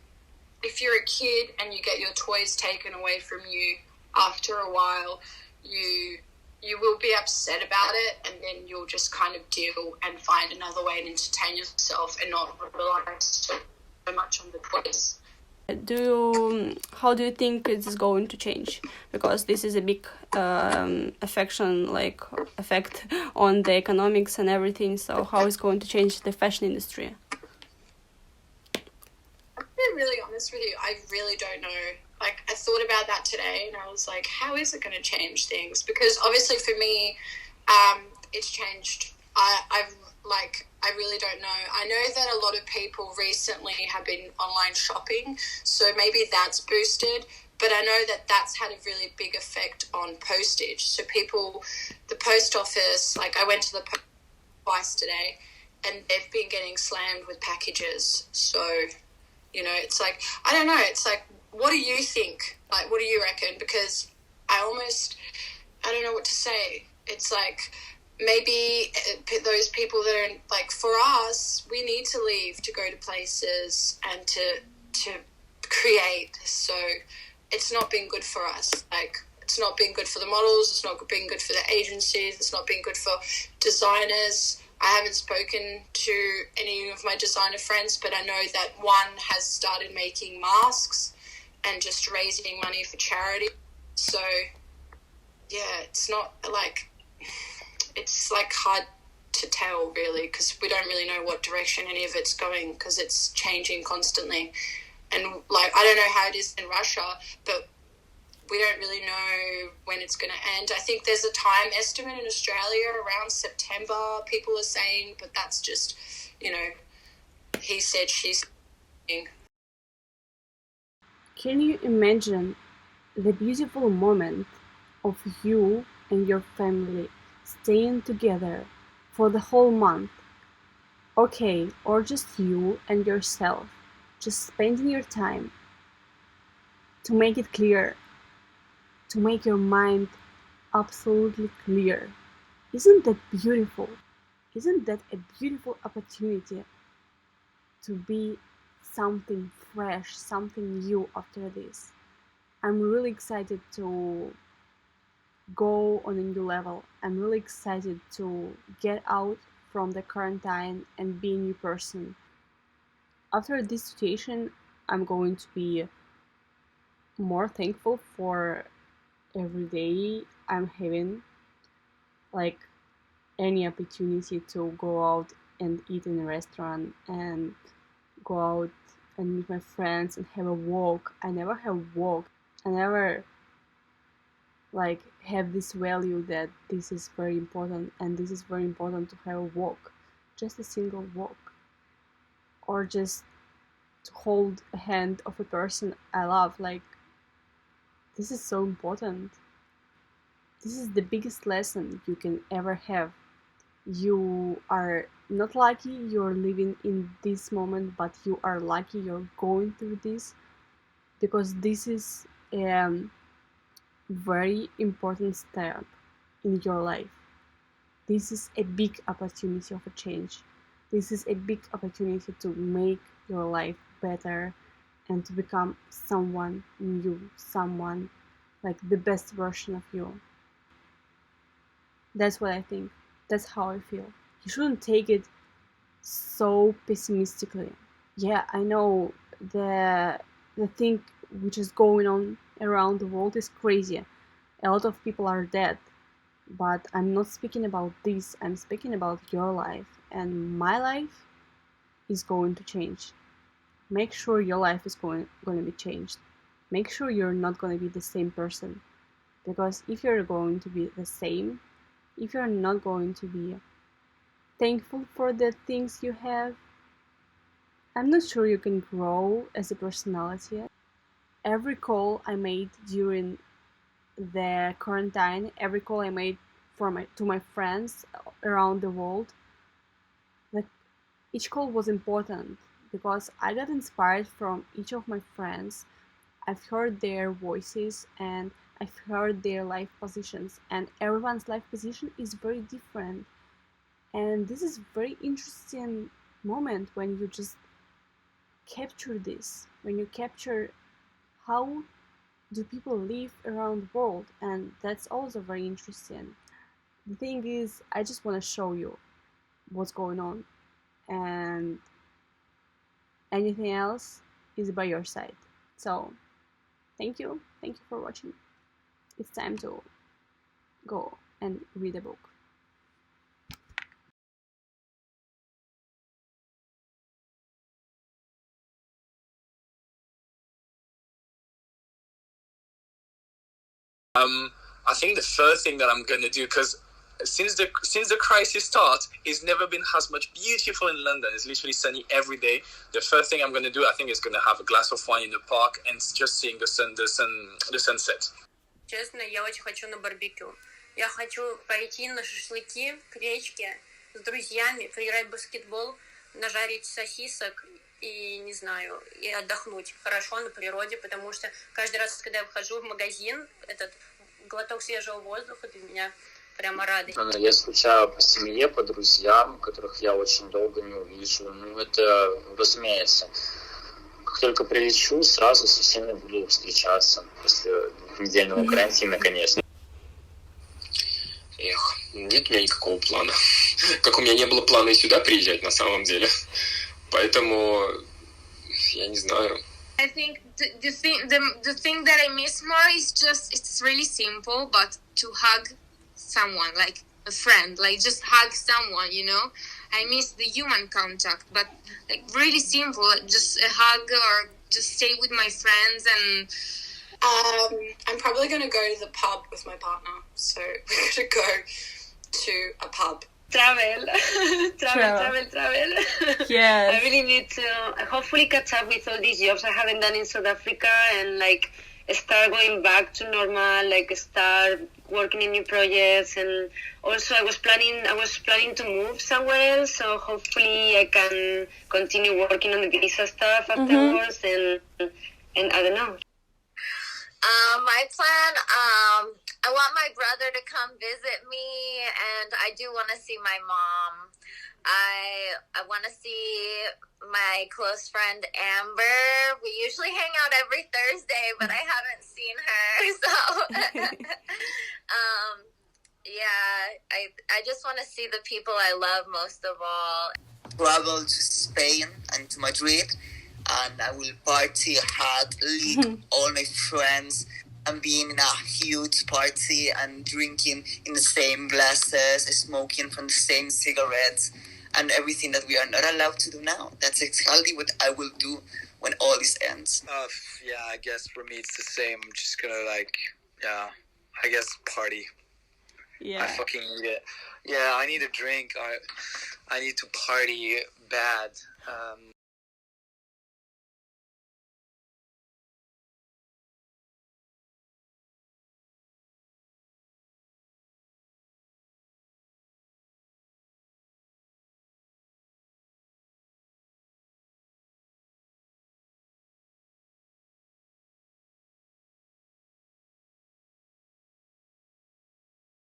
if you're a kid and you get your toys taken away from you, after a while, you will be upset about it, and then you'll just kind of deal and find another way to entertain yourself and not rely so much on the toys. How do you think it's going to change? Because this is a big effect on the economics and everything. So how is it going to change the fashion industry? I'm being really honest with you, I really don't know. Like, I thought about that today, and I was like, how is it going to change things? Because obviously for me, it's changed. I really don't know. I know that a lot of people recently have been online shopping, so maybe that's boosted, but I know that that's had a really big effect on postage. So the post office, like I went to the post twice today, and they've been getting slammed with packages. So, you know, it's like, I don't know, it's like, what do you think? Like, what do you reckon? Because I don't know what to say. It's like, maybe those people that are, like, for us, we need to leave to go to places and to create. So it's not been good for us. Like, it's not been good for the models. It's not been good for the agencies. It's not been good for designers. I haven't spoken to any of my designer friends, but I know that one has started making masks and just raising money for charity. So it's not like, it's like hard to tell really, because we don't really know what direction any of it's going, because it's changing constantly. And like, I don't know how it is in Russia, but we don't really know when it's going to end. I think there's a time estimate in Australia around September, people are saying, but that's just, you know, he said, she's saying. Can you imagine the beautiful moment of you and your family staying together for the whole month? Okay, or just you and yourself, just spending your time to make it clear, to make your mind absolutely clear. Isn't that beautiful? Isn't that a beautiful opportunity to be something fresh, something new after this? I'm really excited to go on a new level. I'm really excited to get out from the quarantine and be a new person. After this situation, I'm going to be more thankful for every day I'm having, like any opportunity to go out and eat in a restaurant and go out and meet my friends and have a walk. I never have walk. I never like have this value that this is very important, and this is very important to have a walk, just a single walk, or just to hold a hand of a person I love. Like, this is so important. This is the biggest lesson you can ever have. You are not lucky you're living in this moment, but you are lucky you're going through this, because this is a very important step in your life. This is a big opportunity of a change. This is a big opportunity to make your life better and to become someone new, someone like the best version of you. That's what I think. That's how I feel. You shouldn't take it so pessimistically. Yeah, I know the thing which is going on around the world is crazy. A lot of people are dead. But I'm not speaking about this. I'm speaking about your life. And my life is going to change. Make sure your life is going to be changed. Make sure you're not going to be the same person. Because if you're going to be the same, if you're not going to be thankful for the things you have, I'm not sure you can grow as a personality. Every call I made during the quarantine, every call I made to my friends around the world, like, each call was important because I got inspired from each of my friends. I've heard their voices and I've heard their life positions, and everyone's life position is very different. And this is very interesting moment when you just capture this, when you capture how do people live around the world, and that's also very interesting. The thing is, I just want to show you what's going on, and anything else is by your side. So, thank you for watching. It's time to go and read a book. I think the first thing that I'm gonna do, because since the crisis started, it's never been as much beautiful in London. It's literally sunny every day. The first thing I'm gonna do, I think, is gonna have a glass of wine in the park and just seeing the sunset. Честно, я очень хочу на барбекю. Я хочу пойти на шашлыки к речке с друзьями, поиграть в баскетбол, нажарить сосисок и, не знаю, и отдохнуть хорошо на природе, потому что каждый раз, когда я вхожу в магазин, этот глоток свежего воздуха для меня прямо радость. Я скучаю по семье, по друзьям, которых я очень долго не увижу. Ну, это разумеется. Как только прилечу, сразу со всеми буду встречаться после недельного карантина, конечно. Эх, нет у меня никакого плана. Как у меня не было плана и сюда приезжать на самом деле. Поэтому, я не знаю, I think the thing that I miss more is just, it's really simple, but to hug someone, like a friend, like just hug someone, you know. I miss the human contact, but like really simple, like just a hug or just stay with my friends. And I'm probably going to go to the pub with my partner, so we're going to go to a pub. Travel. Yes. I really need to hopefully catch up with all these jobs I haven't done in South Africa and like start going back to normal, like start working in new projects. And also I was planning to move somewhere else, so hopefully I can continue working on the visa stuff afterwards. And I don't know. My plan, I want my brother to come visit me, and I do want to see my mom. I want to see my close friend Amber. We usually hang out every Thursday, but I haven't seen her, so yeah, I just want to see the people I love most of all. Travel to Spain and to Madrid, and I will party hard, lead all my friends, and being in a huge party and drinking in the same glasses, smoking from the same cigarettes, and everything that we are not allowed to do now. That's exactly what I will do when all this ends. Yeah, I guess for me it's the same. I'm just gonna I guess party. Yeah. I fucking need it. Yeah, I need a drink. I need to party bad.